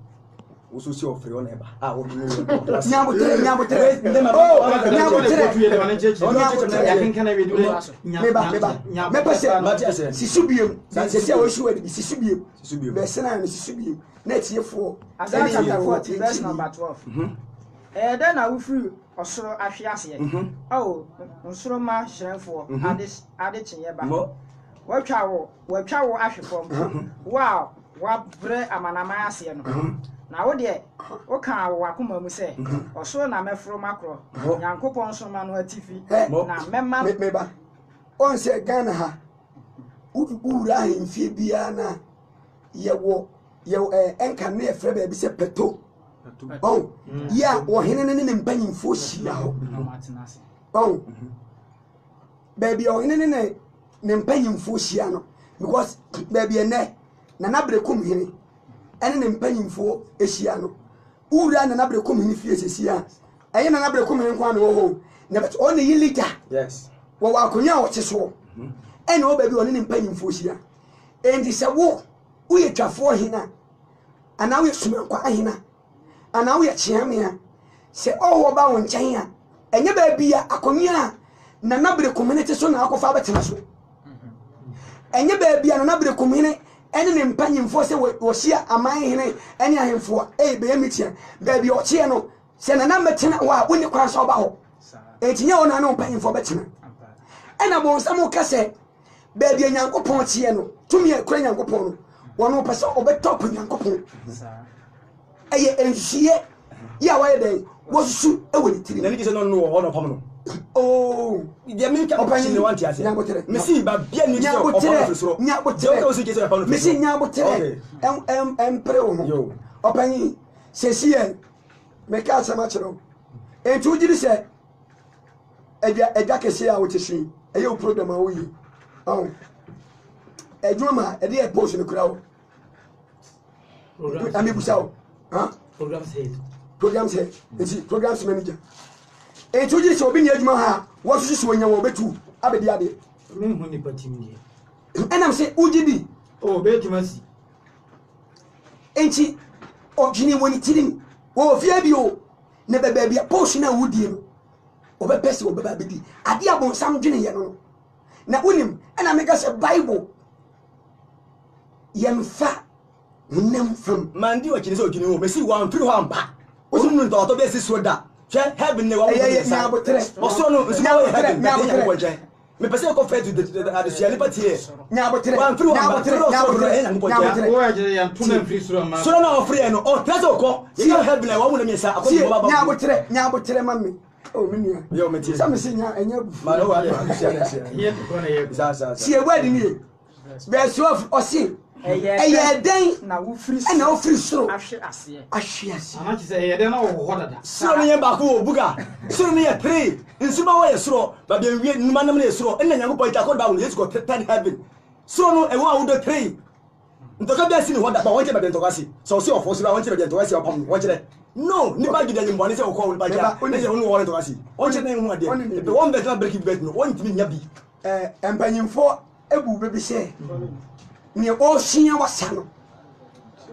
wo so si ofre on eba wo bi no Nyabotere mepese sisubiem sese wo hwe di sisubiem be sena ni sisubiem na tiefo Isaiah chapter 40 verse number 12 then na ufri osoro ahwe ase oh nsoro ma hrenfo ade chenye ba watwa wo ahwe fom wow wa bre amanama ase no na wo de wo kan wo akoma mu se osoro na mefro makro Nyankopon soma no atifi na mema on se Ghana ha ura hemfie bia na yewo enka na efre ba bi se peto oh ya wo hene ne mpanyimfo hia ho oh baby o hene ne mpanyimfo hia no because baby ene na nabrekum hene ene ne mpanyimfo ehia no ura na nabrekum hene fie sesia eye na nabrekum hene kwa na wo ho na bet on yi leader yes wo akonya wo cheso ene o baby on ne mpanyimfo hia endi se wo uye twafo hina ana wo sumankwa hina ana wo ye chiamia se owo ba won nchen a enye ba bia akonya na nabre community so na akofa betena so enye ba bia na nabre community ene ne mpanyimfo se wo hia aman hene ene ahemfo be emitia ba bia o chie no se na betena wa woni kwa so ba ho etinye wona na mpanyimfo betena ena bo nsamo kase ba bia Nyankopon chie no tumi ekura Nyankopon no wono pese obetop Nyankopon eye enhie ya wa yede wosu ewoni tiri na niki se no no ho no pam no oh dia me ka opa ni want ase me si ba bia ni so opa so nyabotere o se ke so pa no me si nyabotere empre wo yo opani sesie me ka sama chero entu jiri se eja kese a woteshi eye o program a woyi oh ejuma ede e post no kura wo ami busao ha programs head enti programs manager entu jiri se obi ni ejuma ha wo so so wonya wo betu abedi ade me hu ni patimi enam se ujidi oh betimasi enti ojini woni tirim wo fia bi o ne bebe bia post na wudie no obepese obeba bedi ade abonsam dwene ye no na unim ena mega se bible yemfa hunem from mandi wa kini se ojini wo me si wa mfiri ho ampa o so nu nto to be si so da heaven ne wa also no heaven me pese ko fe to the adesiale patie nyabotre so na ofre no o trezo ko ye heaven na wa mu na me sa akọ baba nyabotre mami o menua yo me tie some say nya enya bu ma no wa adesiale sa si e wadi ni verse of osi eye den na wo free na wo free soro ahwe ase ana chi say eye den na wo ho dada soro ne ba ko buga soro ne ye 3 nsuma wo ye soro ba be wie numa nam ne soro enna nyango point akọ ba wo yesu ko third heaven soro no e wo awu do 3 ntoka bia sini ho da ba won che ba ntoka si so si ofo si ba won che ba ntoka si opam won che no ni ba gida nyimbo ne se wo ko wo ba ja ne se wo ntoka si won che na hu ade be won be na break bet no won timi nya bi empanyimfo ebu bebi se ni ocean wasano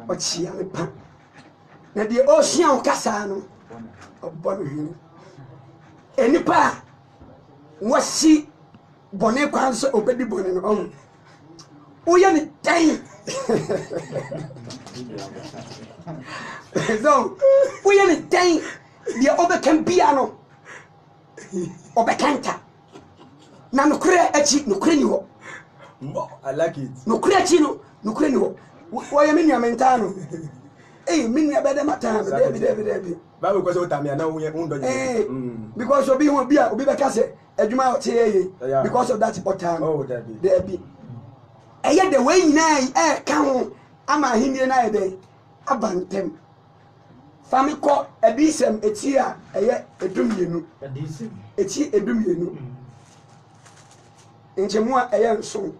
ochia me pa na die ocean kasa no obono hini enipa wasi bone kwan so obedi bone no on uye ni tan so uye ni tan die obekan bia no obekanta na nukure achi nukure ni ho I like it. No creatino, no creno. Why am I mentano? Eh, minya bede matano, David. Bible because what I now we undo. Eh, because of being be kase, ejuma tie because of that potano. Oh, David. Eh, yeah, the way na kan ama hinie na ede abantem. Fami ko edisem etia eye edumienu. Eti edumienu. Enchemua eye nso.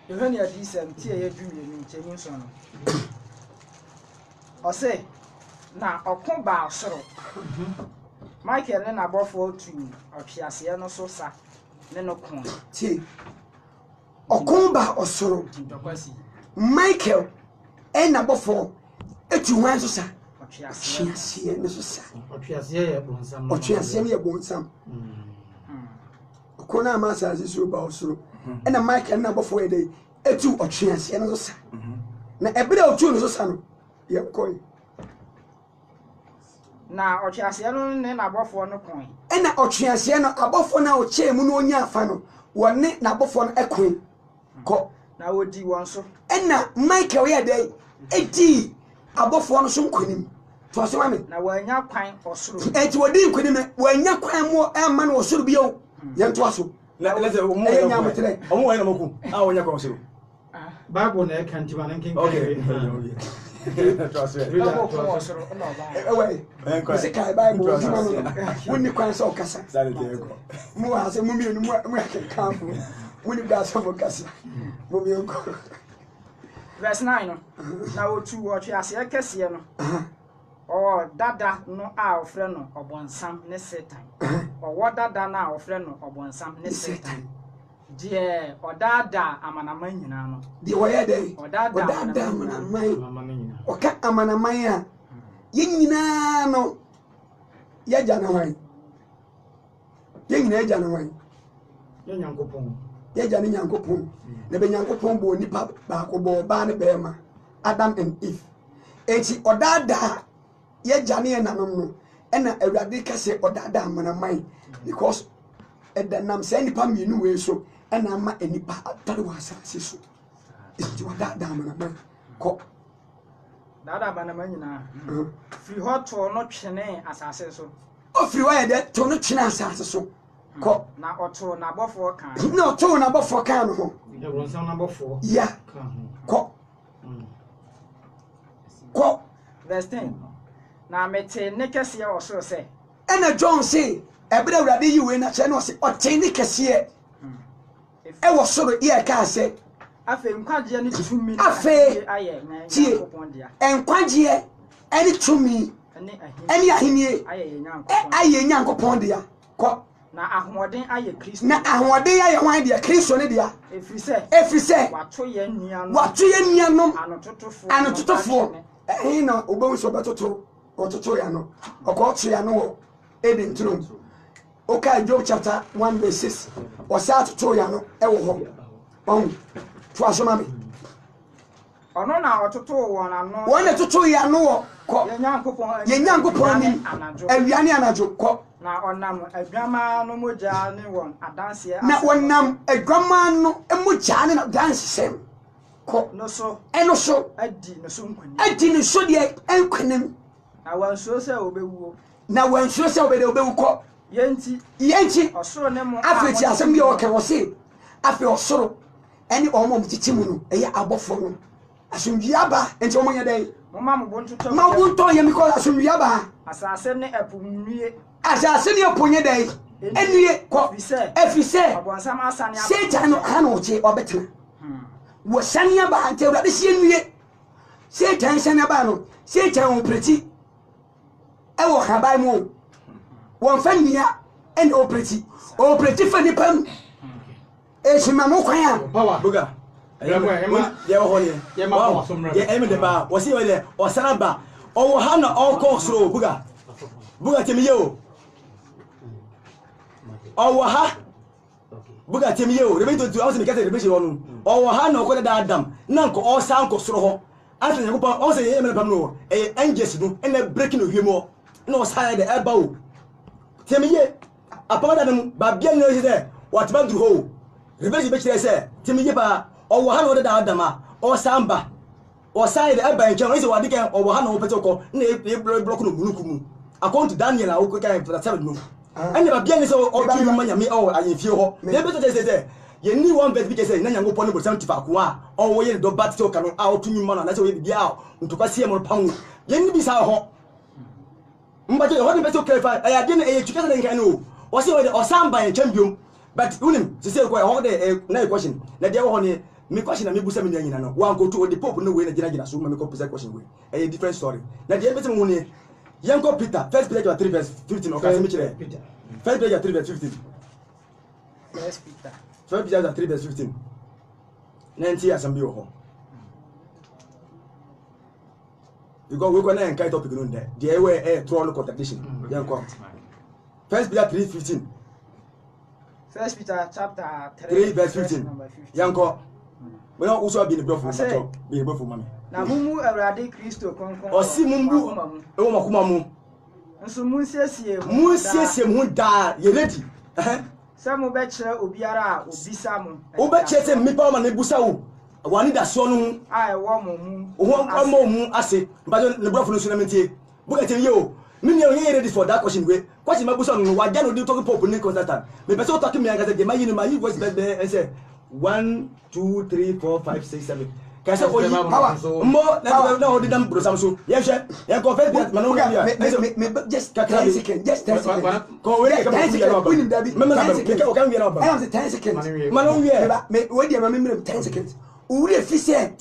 Yohani adisem ti eye dumienu ncheni nso no. Ose na okun ba asoro. Michael ne na bofo tu otwiase no so sa ne no kun. Ti okun ba osoro. Ntokwasi. Michael na bofo etu wan so sa. Otwiase ne so sa. Otwiase ye bonsam. Otwiase ne ye bonsam. Okun na ma sa asisu ba osoro. Na Michael na bofo e dey etu otwiase ne so sa. Na ebere otu no so sa no ye koi. Na otwiase no ne na bofo no kun. Na otwiase no abofo na o che mu no onya afa no wone na abofo no ekun ko na wodi won so. Na Michael ye dey edi abofo no so nkonim to so mame na wanya kwan osoro. Eti wodi nkonim wanya kwan mo emma no osoro bio ye nto aso. Let's say omo we na moku wonya kwa osoro. Bible na kan ti banan kin. Okay. Trust me. Você cai Bible woni kwan so kasa. Mu ha se mu mienu mu campo. Woni ga so mo kasa. Mo mi onko. Verse 9 no. Na otu wo twe ase akese no. Oh dada no a ofre no obonsam ne Satan. Oh dada na a ofre no obonsam ne Satan. Die odada amanaman nyina no. Die woye dey. Odada amanaman. Oka amanaman a ye nyina no ye jana wan. Ye nyina ye jana wan. Ye nyankopon. Ye jana nyankopon. Na be nyankopon bo nipa ba ko bo ba ne be ma Adam and Eve. Eti odada ye jana ye nanom no. Ena awurade ka se odada amanaman because edanam se nipa mienu we so ena ma enipa atare wasa siso eti odada amanaman ko dada amanaman nyina free hot no twene asase so o free wa de to no twene asase so ko na oto na bofo kan na oto na bofo kan no ho ya bronsa na bofo ya ko ko verse 10 na mete ne kese ya osoro se ena John say ebere awurade yiwe na che no se oteni kese e wo soro ye ka se afa nkwaje ne tumi afa aye na nyankopon dia enkwaje ene tumi ene ahenie aye nyankopon dia ko na ahoden aye Kristo na ahoden aye hwan dia Kristo ne dia efrise wato ye nuanom anototofo na obo so betoto ototo ya no okoto ya no Eden throne. Okay, Job chapter 1 verse 6. Osa atoto ya no e wo ho. To asoma me. ono na ototo won ano won etoto ya no ko ye nyankopon ni awiane anajo ko na onam adwama no moja ne won adanse na wonam adwama no emoja ne dance sem ko no so eno so adi no so nkwani adi no so de enkwanem na wansuo se obewuo na wansuo se obewu ko yenti osoro ne mo afeti asem bi o ke wo se afi osoro eni omo mtiti mu no eye abofo no asumbiaba enti omo nya dai mama mo bontoto ma bonto ye mi ko asumbiaba asase ne epunwie asase ne epunwie dai enwie ko efise obonsam asane Satan no ha no che obetena wo sane aba ante urade sie enwie Satan sane aba no Satan opreti e wo habai mu won fania en opreti fani pam e shima mo kwan power buga ya wo hoye ya ma power somra ya eme de ba wo si wele o sanaba o wo ha na o ko soro buga temiye o wo ha buga temiye o rebe to awse me kase rebe shi wonu o wo ha na o ko da adam na nko o san ko soro ho ase nyakopa o se ye eme pam no e angels no e na breaking no hwemo na o sa de e ba o temiye apamada dem ba bia no se what ba duru ho rebe be kire se temiye ba o wo ha no da adama o samba o sai de eba nche no se wade kan o wo ha no pete ko na e block no munukumu according to Daniel a wo kan for 7 no ene ba bia ne se o tu ma nyame o ayefie ho de be to se ye ni one verse bi ke se na nyango pon bo 75 ko a o wo ye do bat to kan a o tu nyuma na se wo bia a ntoka sie mo pawo ye ni bi sa ho mbaje ho ni be to clarify aya de na e tuka se nkan no o se o samba en champion but unim se se ko ho de na question na de ho ni me question na me busa me nyina no wan go to the pope no we na gina so me ko pesa question we a different story na de betem hu ni yanko Peter 1 Peter 3 verse 15 o ka se me kire 1 Peter 3 verse 15 1 Peter 3 verse 15 nanti asambi wo ho because we go na enkai topic no there the way throne contradiction yanko 1 Peter 3:15 1 Peter chapter 3 verse 15 yanko we no uso bi ni brofo macho bi ni brofo mami na mumu awrade Kristo konkon o si mumbu e wo makoma mu nso munsiesie mu da ye ready se mo be kire obiara a obisa mo wo be kire se mipa ma na busa wo wani da so no ai wo mo mu wo mu ase mbajo ne brofo no so na mentie buka te yo me ne onye ready for that question we question mabusa no wa jano di talk pop ni constant me person talk me against the my you know my voice be and say 1 2 3 4 5 6 7 kase oyi mo na odi dam brosam so ye hwe ye go first bit manu ya me just 10 seconds ko we ka me o kan we na ba I am 10 seconds manu we me we dia me 10 seconds uri fi se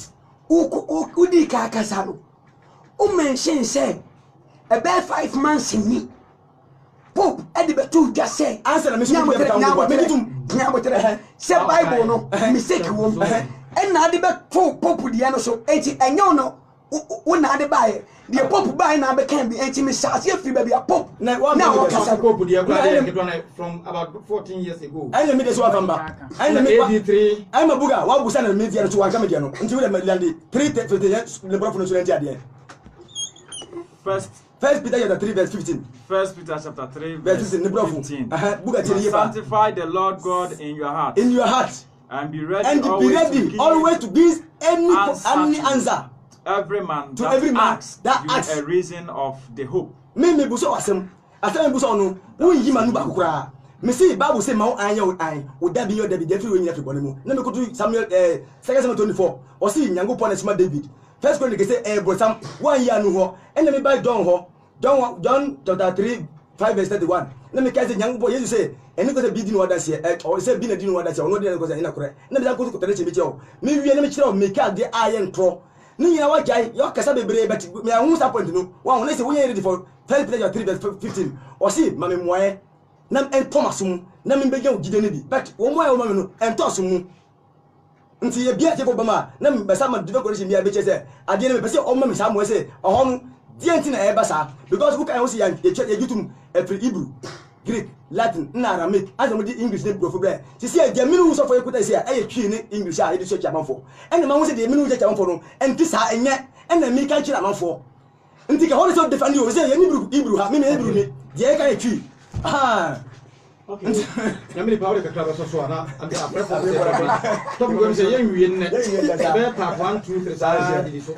u di ka kasa no o mention say about 5 months ni pope edi betu dwa say answer na me so be ta wo me tum nya botere say bible no mistake wo en na de betu pope dia no so enti enyo no wo na de bae de pope bae na be kan bi enti me sase afri ba bia pope na wo kasa pope dia kwa de from about 14 years ago ai me de so afamba ai me 83 ai mabuga wa busa na me dia so wa ka me dia no enti we de lande 3 le prof no so enti ade First Peter chapter 3 verse 15. First Peter chapter 3 verse 15. Sanctify the Lord God in your heart. In your heart. And be ready, always to give any answer. Every man to every man that asks a reason of the hope. Me buso asem. Asem buso no. Won yi manu ba kokora. Me see Bible say ma anya o da bi yo da bi dey free we nyina fi bone mu. Na me kotu Samuel 2 Samuel 24. O see Nyankopon na sima David. First Chronicles say brosam one year no ho. And me by John chapter 3 5 verse 31. Let me say Nyankopon Jesus say eni ko say bi di no wada se o say bi na di no wada se o no de ko say ina kore. Na me ko tere che bi che o. Me wie na me kire o me ka de aye ntro. Ni nyina wa jai yo kasa bebre bet me ahun sa point no. Wa won say we ready for First Peter 3 verse 15. O see ma me moye na Thomas mu na me beja o gide ne bi. But wo moye o ma me no entos mu. Nti ye bia te ko bama na me besa ma dive correction bia be che say ade na me pese o ma me sa mo say o ho die nti na e basa because who can say ye jutum every Hebrew Greek, Latin, Aramaic, as I did English name for bread. To see a Gemini for you could say, I tree English, I did search amount for. And the man was the minute for them, and this and yet, and then make a amount for. And think I want to defend you, say, Hebrew, have me, the egg tree. Ah. Okay. Yamini power the club so na and the prep. Stop going say yen wi ne. Be part 1 2 3 say di so.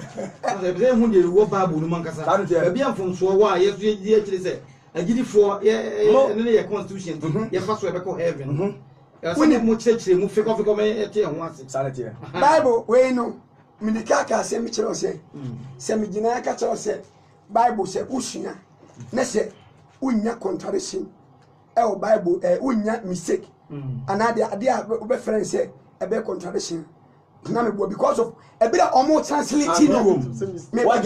So be hu de wo Bible no mankasa. Be am so wo a yesu ye akiri say agidifo ne ye constitution ye fa so e be ko heaven. When mu chechire mu fiko me ete ho ase. Sanity. Bible we no minika ka se mi kire o say. Se mi gina ka kire o say. Bible say usua. Na say unya contradiction. Bible unya mistake and ade a be friend say e be contradiction na me because of e be almost translating no me ba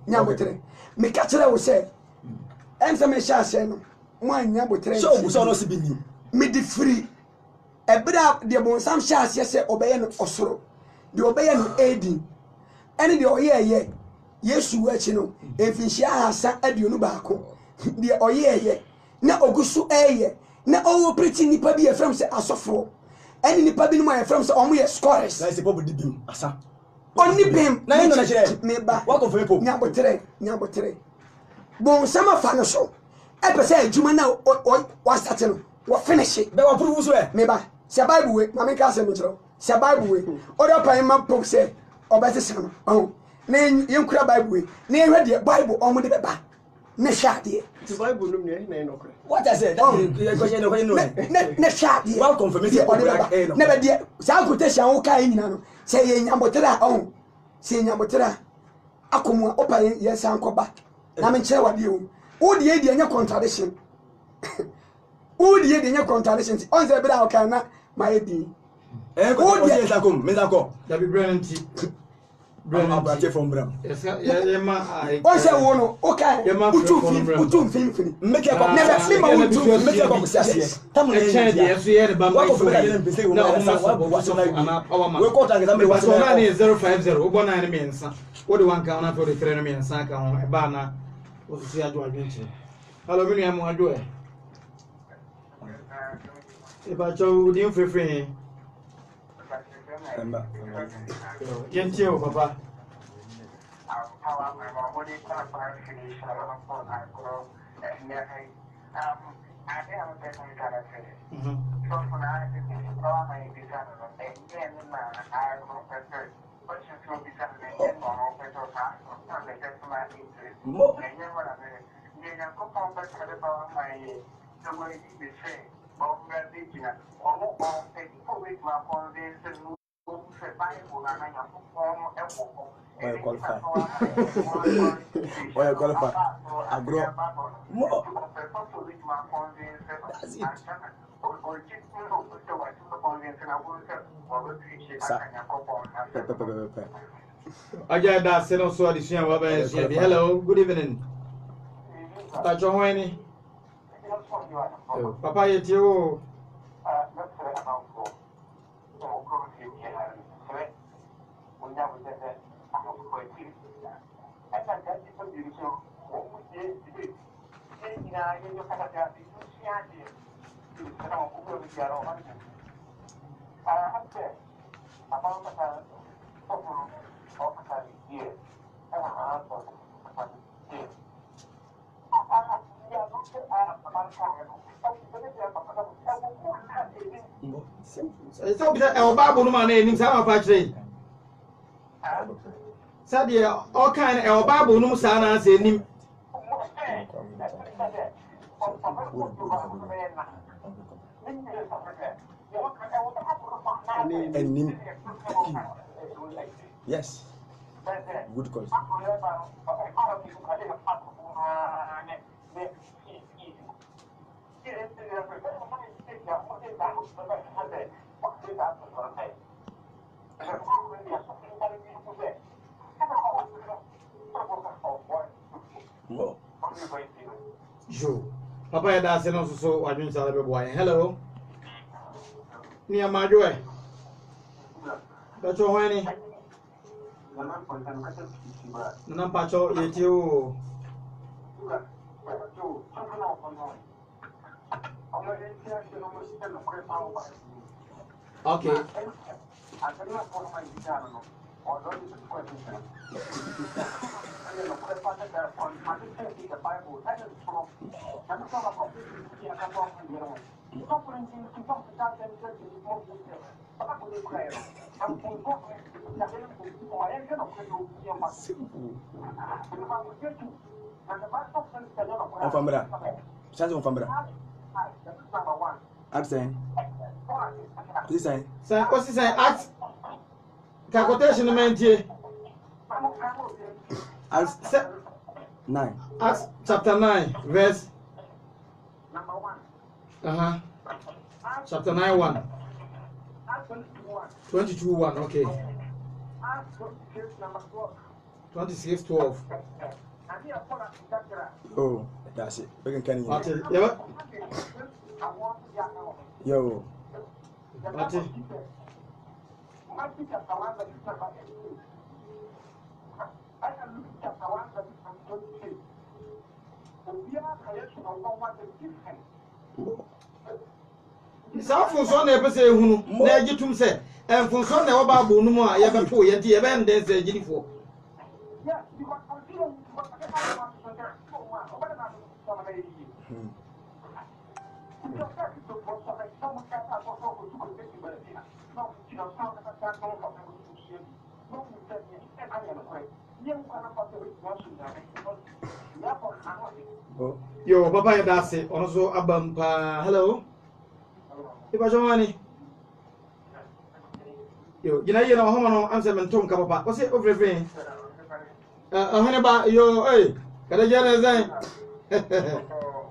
nyabo me ka kire wo say ense me sha say no mo anya botre so no se bi ni me di free e be de bon sam sha say obeye no osoro de obeye no edi ene de oyeye Yesu wachi no efinhia hasa aduonu baako de oyeye na ogusu eye na owo preaching nipa bi efrem se asofo eni nipa bi no ma efrem se omo ye scholars na se pobo dibim asa oni bim na yin no na kire me ba what of people nyabotere bon sama fa no so e pese adwuma na wa start no wa finish be wa prove so e me ba se Bible we ma me ka se me kiro se Bible we oda pan ma pok se obese se no oh na yenkura Bible we na ehwe de Bible omo de beba na hwade the Bible no me na okre what I said that question no na hwade well confirmation na be de sa quotation wo kai nyina no se ye nyambotra oh se nyambotra akomu opa ye san koba na me kire wade o wo de ye de nya contradiction wo de ye de nya contradiction on se be da o kan na ma ye di wo de ye sakom me sako da bi brenanti I'm from Bram. Yes, yeah, ma. O se wo no, o kai. Utu film. Make a copy. Never see my utu. Make a copy. Tamu na change the so here the bamba. What for that pese we na we call that example what so na 050 obo na ne mensa. Wo de wan ka na to de kire ne mensa ka ho e ba na o so ya jo adwenche. Hello me nua mo adwo e. E ba jo di frefre. Gentio, Papa. Oya qualify. Agro. Mo. That's it. Aja da seno so addition wa ba ensia. Hello, good evening. Papa John Papa yetio. So be that Bible no man nim sa pa kire. Sa de all kind Bible no sa na se nim. And yes. Good call. Jo. Papa ya da se no so wadun sa be boy. Hello. Ni amajo e. Ba cho hwani. Nana Pacho, you. Okay. On famera. Ça c'est on famera. Accent. C'est ça. Ça aussi c'est acte. Quotation mentie. Acts 9. Acts chapter 9 verse chapter 9 1 22 1 okay 26 12 Oh, that's it. We can Ate yeah Yo. Ate Sa funso na ebe se ehunu na egitum se funso na oba abo nu mu a ye beto ye di ye be nden se egirifo Yo papa ya dase ono so abampa hello Iba jomani yo gina yena ho no anse mentom ka papa o se ovrevin hene ba yo kada jere zan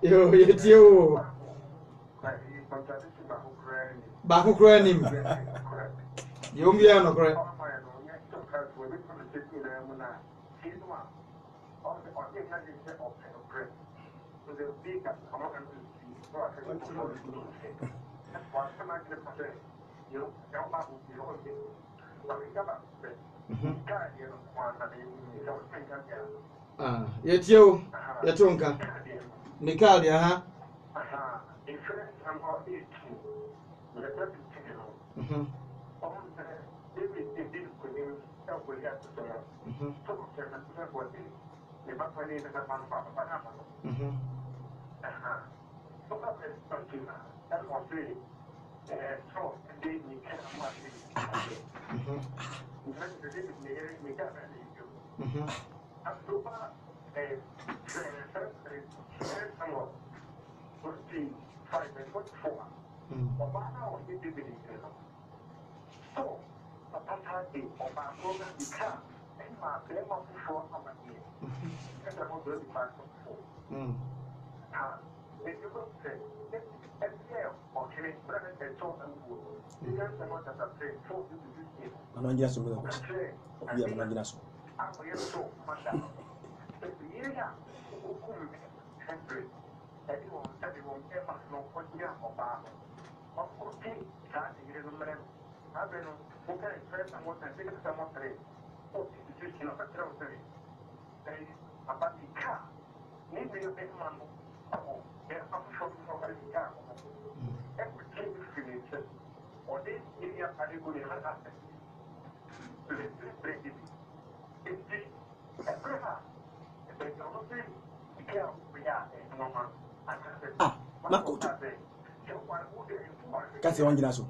yo yetio ba ko kro anim yo mbia no kro yetio yetonka nikali aha Manangira sumu. Obiya manangira sumu. Makoto. Kasi wangira sumu.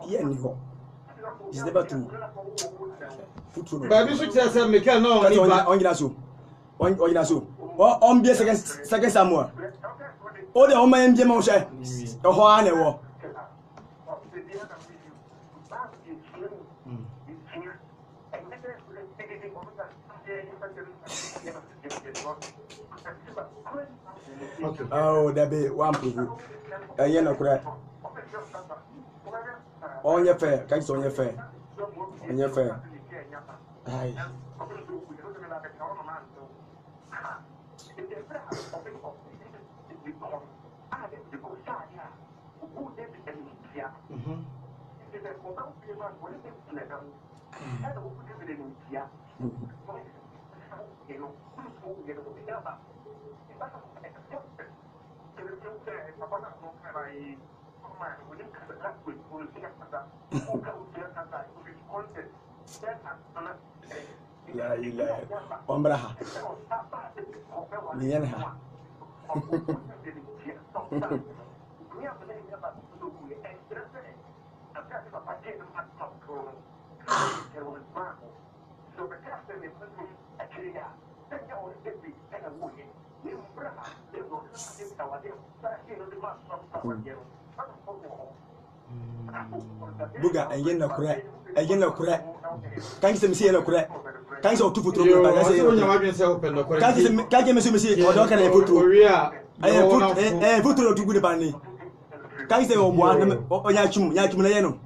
Yeah, Niho. It's never to put through. Baby so tell say Michael no Kasi ni ba wangira sumu. Wangira sumu. On be second Samuel. O de o ma MJ ma o she. O ho ana wo. okay Oh, there be one proof. You know, correct. On your fair, can't on your fair. On your fair. Aye. La ilaha ombraha niyenha buga enyen na kure kan se misi na kure kan se otufu tro ba kan se onya wadwen se open no kure kan se misi o do kan e futuro futuro tugu de bani kan se o bua onya chum na ye no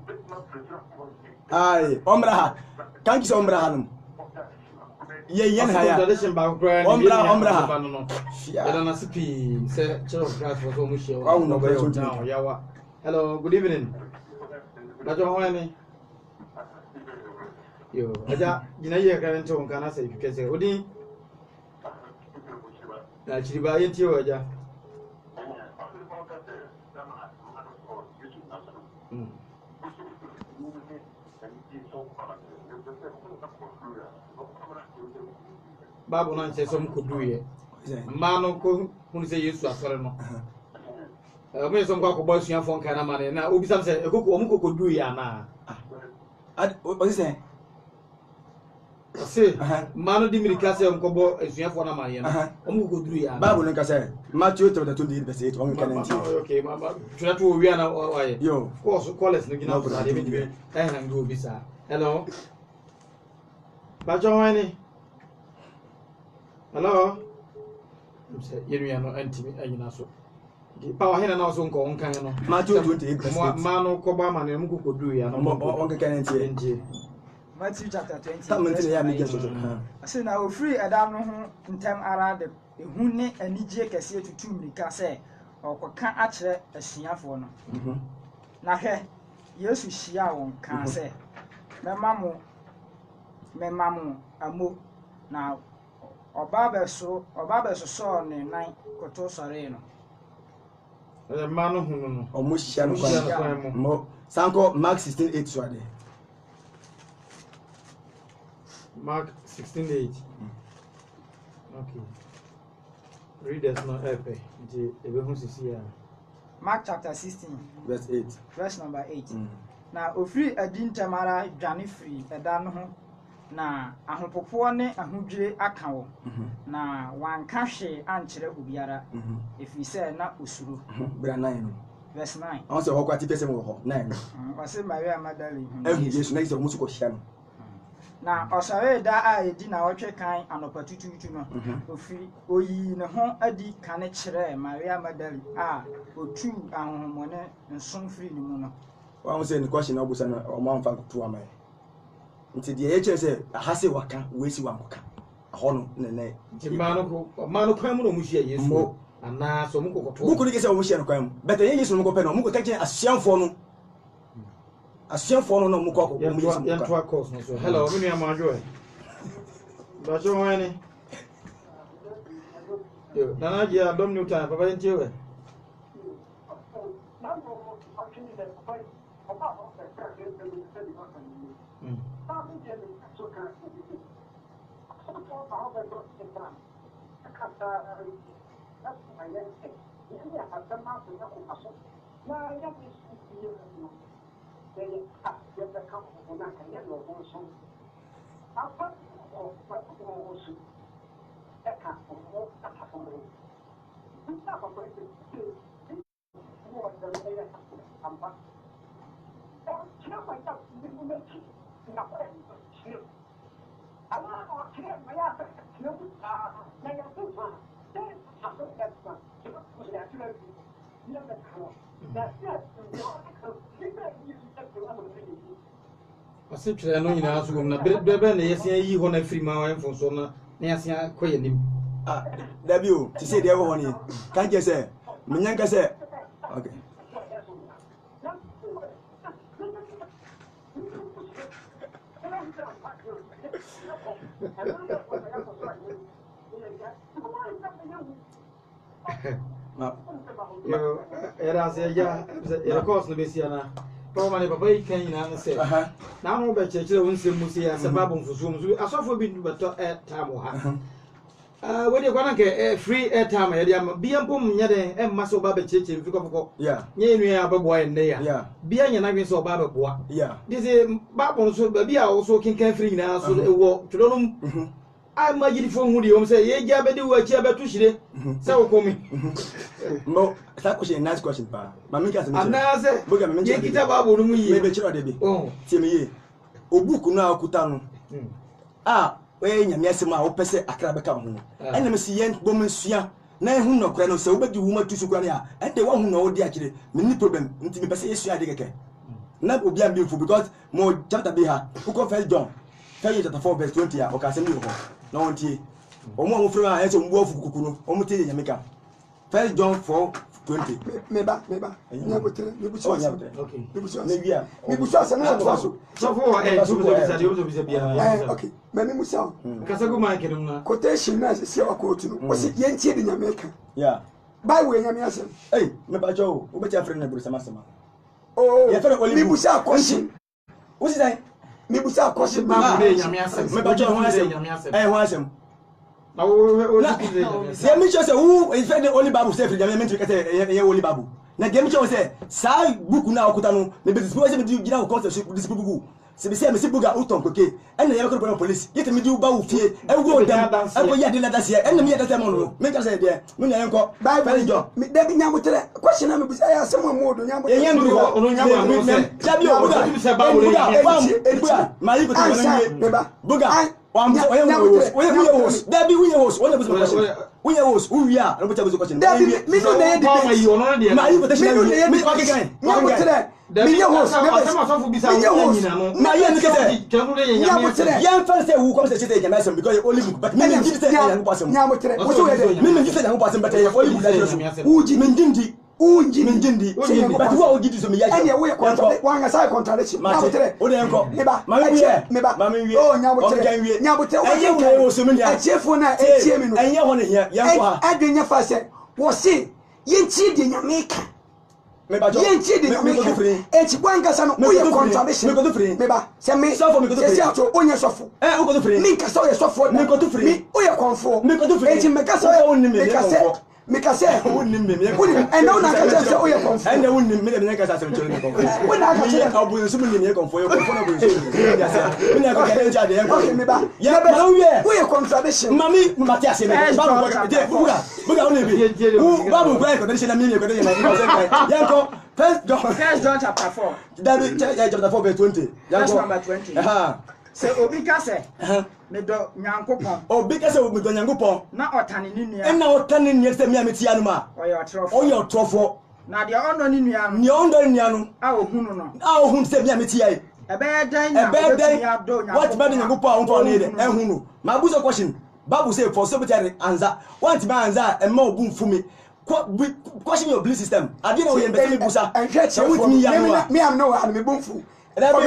ai omraha kan se omraha no yen ha ya omraha ya na sipi se chero class for so mushi wa no ba so yawa. Hello, good evening. Bajo hawani. Yo, aja gina ye kan to kana sai fike sai odi. Na chiriba yenti waja. Babu nan sai som kuduye. Mano ko hun sai Yesu asore no. Me som kwa ko boy suya fon kana mane na obi sam se ekoko omu kokodu ya na o se se mano di mirika se om ko bo suya fon na mane na omu kokodu ya na babu nka se Matthew 28:8 on kana nti okay mama tuna to wi na waye yo of course callers no gina for ade bi na ndo obi sa hello bajo wani hello se yenu ya no antimi anyina so power hina na so nko onkan no Matthew 28:8 ma no ko ba ma ne mu ko du ya no on kana nti Matthew chapter 20. Tamantine ya mege so ase na ofiri adam no ho ntem ara de ehu ne anigye kese tutu mrika se okoka a kire asuafo no na hwe Yesu hia won kan se memamu amo na oba beso so ne nan koto sore no mano hunu no omo hia no kwa mo sanko Mark 16:8 so ade Mark 16:8 okay readers no epe je ebe hu sisi ya Mark chapter 16 verse number 8 na ofiri adintamara dwane free eda no ho na ahopopo ne ahodwire aka wo na wanka hwe ankyere obiara efi se na osuro bra 9 no verse 9 on se hokwa ti pese mo ho 9 no wase Maria Magdalene ehu Yesu na ise mo suko hia no na osare da a edi na wotwe kan anopa tututu no ofiri oyi ne ho adi kan kyere Maria Magdalene a otu ahomone nson free ni mu no wa mo se ni question na obusa na o ma mfa to amaye nti de ye se ahase waka wesi wankoka ahono ne mano kwa mu no mu hia Yesu ana so mu kokoto buku ni ke se o mu hia no kwa mu beta ye Yesu no ko pe no mu ko kache asuanfo no mu ko ko mu Yesu ya to course no so hello me nua majo e ba jo wani yo nana ji adom new time papa ntie we ase twere no nyina so na bebe na yesia yi ho na free ma wa enfonso na yesia koye nim dabi o ti se de wo ho ni kan je se menyan ka se okay Era se ya era course no besiana Papa mane papa yi kan nyina no se na no be chechire won se musi ya se babu mfuso musu asofo bi ndu beto time ha we dey kwana ke free airtime ya dia bia mpom nya den emma so ba be chechire mfiko foko yeah nya enu ya babo ya nne ya yeah bia nya na gwen so ba beboa yeah this babu so bia o so kinkan free nyina so ewo tudonum I imagine from who you say, ye jabber do a chair to shire. So call me. No, that question, nice question, pa. Mamika, and now say, but I'm making about me, maybe children. Oh, Timmy, Obuku now Kutano. When you miss my opposite a crab come. And let me see young woman Sia. Nay, who no crano, so but you woman to Sukrania, and the one who know the actually, many problem, until me say, I dig again. Not will be beautiful because more chapter be her, who confess John. Tell you chapter 4 verse 20 or Casemiro. No one tea. Omo free my head on wolf kukuno. Omo tea Jamaica. 1 John 4:20. Meba. okay. Maybe so okay. Many musa. Kasago Mike no. Quotation na se wa quote no. O se yentie de Jamaica. Yeah. By way nyame asem. Hey, meba jo, o betia friend na buru sama. Oh. Ya friend only. Me busa question. What is that? Me busa question. Me ba jo ho asem. Eh ho asem. Na o se me cho se who is the only Bible say free me to say ye only Bible. Na game cho say sa book na okuta no me be display me di gina ko se display book. Se be say me si buga uton koke. En na ye ko police. Yete me di ba wo fie. E wo dem. E ko ya de la dasie. En na me ya dasie mo no. Me ka say de. Me na enko. Bible jo. Me da bi nyamotere. Question na me busa ya asem mo do nyamotere. Ye ndu ho. Ono nyamo no se. Jabi o buga. Buga. Ma yi ko to buga. There be we host. What was the question? We host. Who we are? No question. There be me no dey debate. My invitation. Me okay guy. Nyamotere. Me host. Na ye nike say. Nyamotere. Yan fan say who come say say Jamaican because you only book but me give say yan go person. Nyamotere. What you dey? Me give say yan go person but you only book that. Who ji me Minjindi, but who will give you some years? And we contract one as I contradiction. Matter, Odenko, Mammy, oh, Nabutel, and you was a chief one, and you want to hear Adrian Fase was see, ye cheat in Jamaica. Maybe ye cheat in Jamaica. It's one Casano, we have contradiction. Maybe send me so for me to say to own yourself. Eh, go to free. Make us so yourself for me go to free. We are conform. Make to free. Make us so only make us. Mika say wouldn't me and no na ka say oye konfo and they wouldn't me na ka say chole konfo when na ka say abu so me me konfo na bu so ya say me na ka get jade en konfo me ba ya ba we contradiction mami Matthias me babu buga on be babu buga contradiction na me na yanko First John chapter 4 that chapter 4 verse 20 verse number 20 say obi ka say me do nyankopon obi ka say me do nyankopon na otane ni nua na otane ni se me ametia no ma oye otrofo na de ono ni nua no ni ondo ni nua no a ohunu no a ohun se me ametia e dan na what bad nyankopon on ne de ehunu ma buzo question Bible say for somebody answer want me answer e ma obu mfumi question your belief system I didn't know you be me busa so with me ya me am no and me bumfu Dabi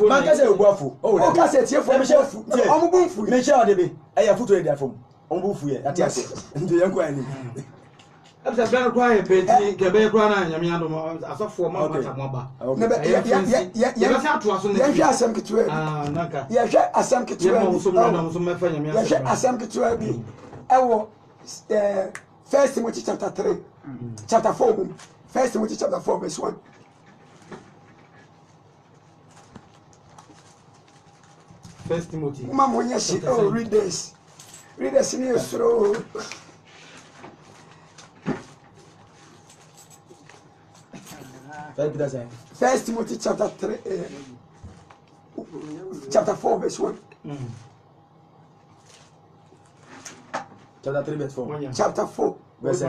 man ka say obuafo o ka say tiefo o mu bumfu me share de be e ya futu e dia fom o mu bumfu ye ati ase nti yanko ani absa bra kwa he beti ke be kwa na nyame ado asofo ma mata mo ba ya sa to aso ya hwe asem ketua bi naka ya hwe asem ketua bi ya mo so me fa nyame ya hwe asem ketua bi ewo First Timothy chapter 3 chapter 4 First Timothy chapter 4 verse 1 First Timothy. Mama when she read this in your throat. First Timothy chapter 3 chapter 4 verse 1 chapter 3 verse 4 chapter 4 verse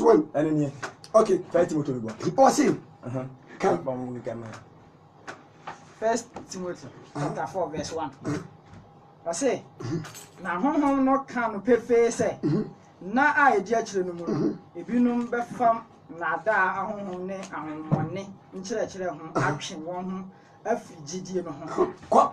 1 and okay First Timothy oh see First Timothy chapter 4 verse 1 I say na honhom no kan pefe say na a edi akire no mu ebinum befam na da ahonhom ne ahonmone nkyerɛkyerɛ ho atwe wɔn ho afi gidie no ho kɔ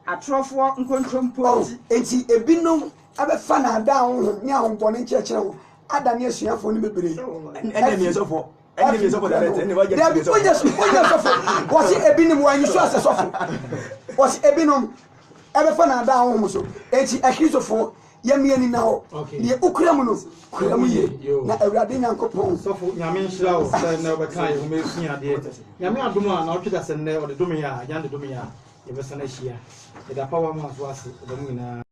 atrofo nkontrompo ti enti ebinom abefa na ada ho ne ahompɔne nkyerɛkyerɛ ho ada ne asuafo no bebree ɛne mi sɔfo ɛne mi sɔfo dɛbɛ ɛne wagye da bi onya sɔfo wɔsi ebinom wanyi so asɛ sɔfo wɔsi ebinom abefa na ada ho mo so enti akristofo yɛmiani na hɔ deɛ wokura mu no kura mu yie na awurade nyankopɔn sɔfo nyame nhyira wo sɛ na wobɛka yɛ ho mɛsua adeɛ nyame adom a na wotwe da sɛ nnɛ ɔde dome a yɛande dome a yɛbɛsa no ahyia yɛda pa wa mu aso ase ɔda mu nyinaa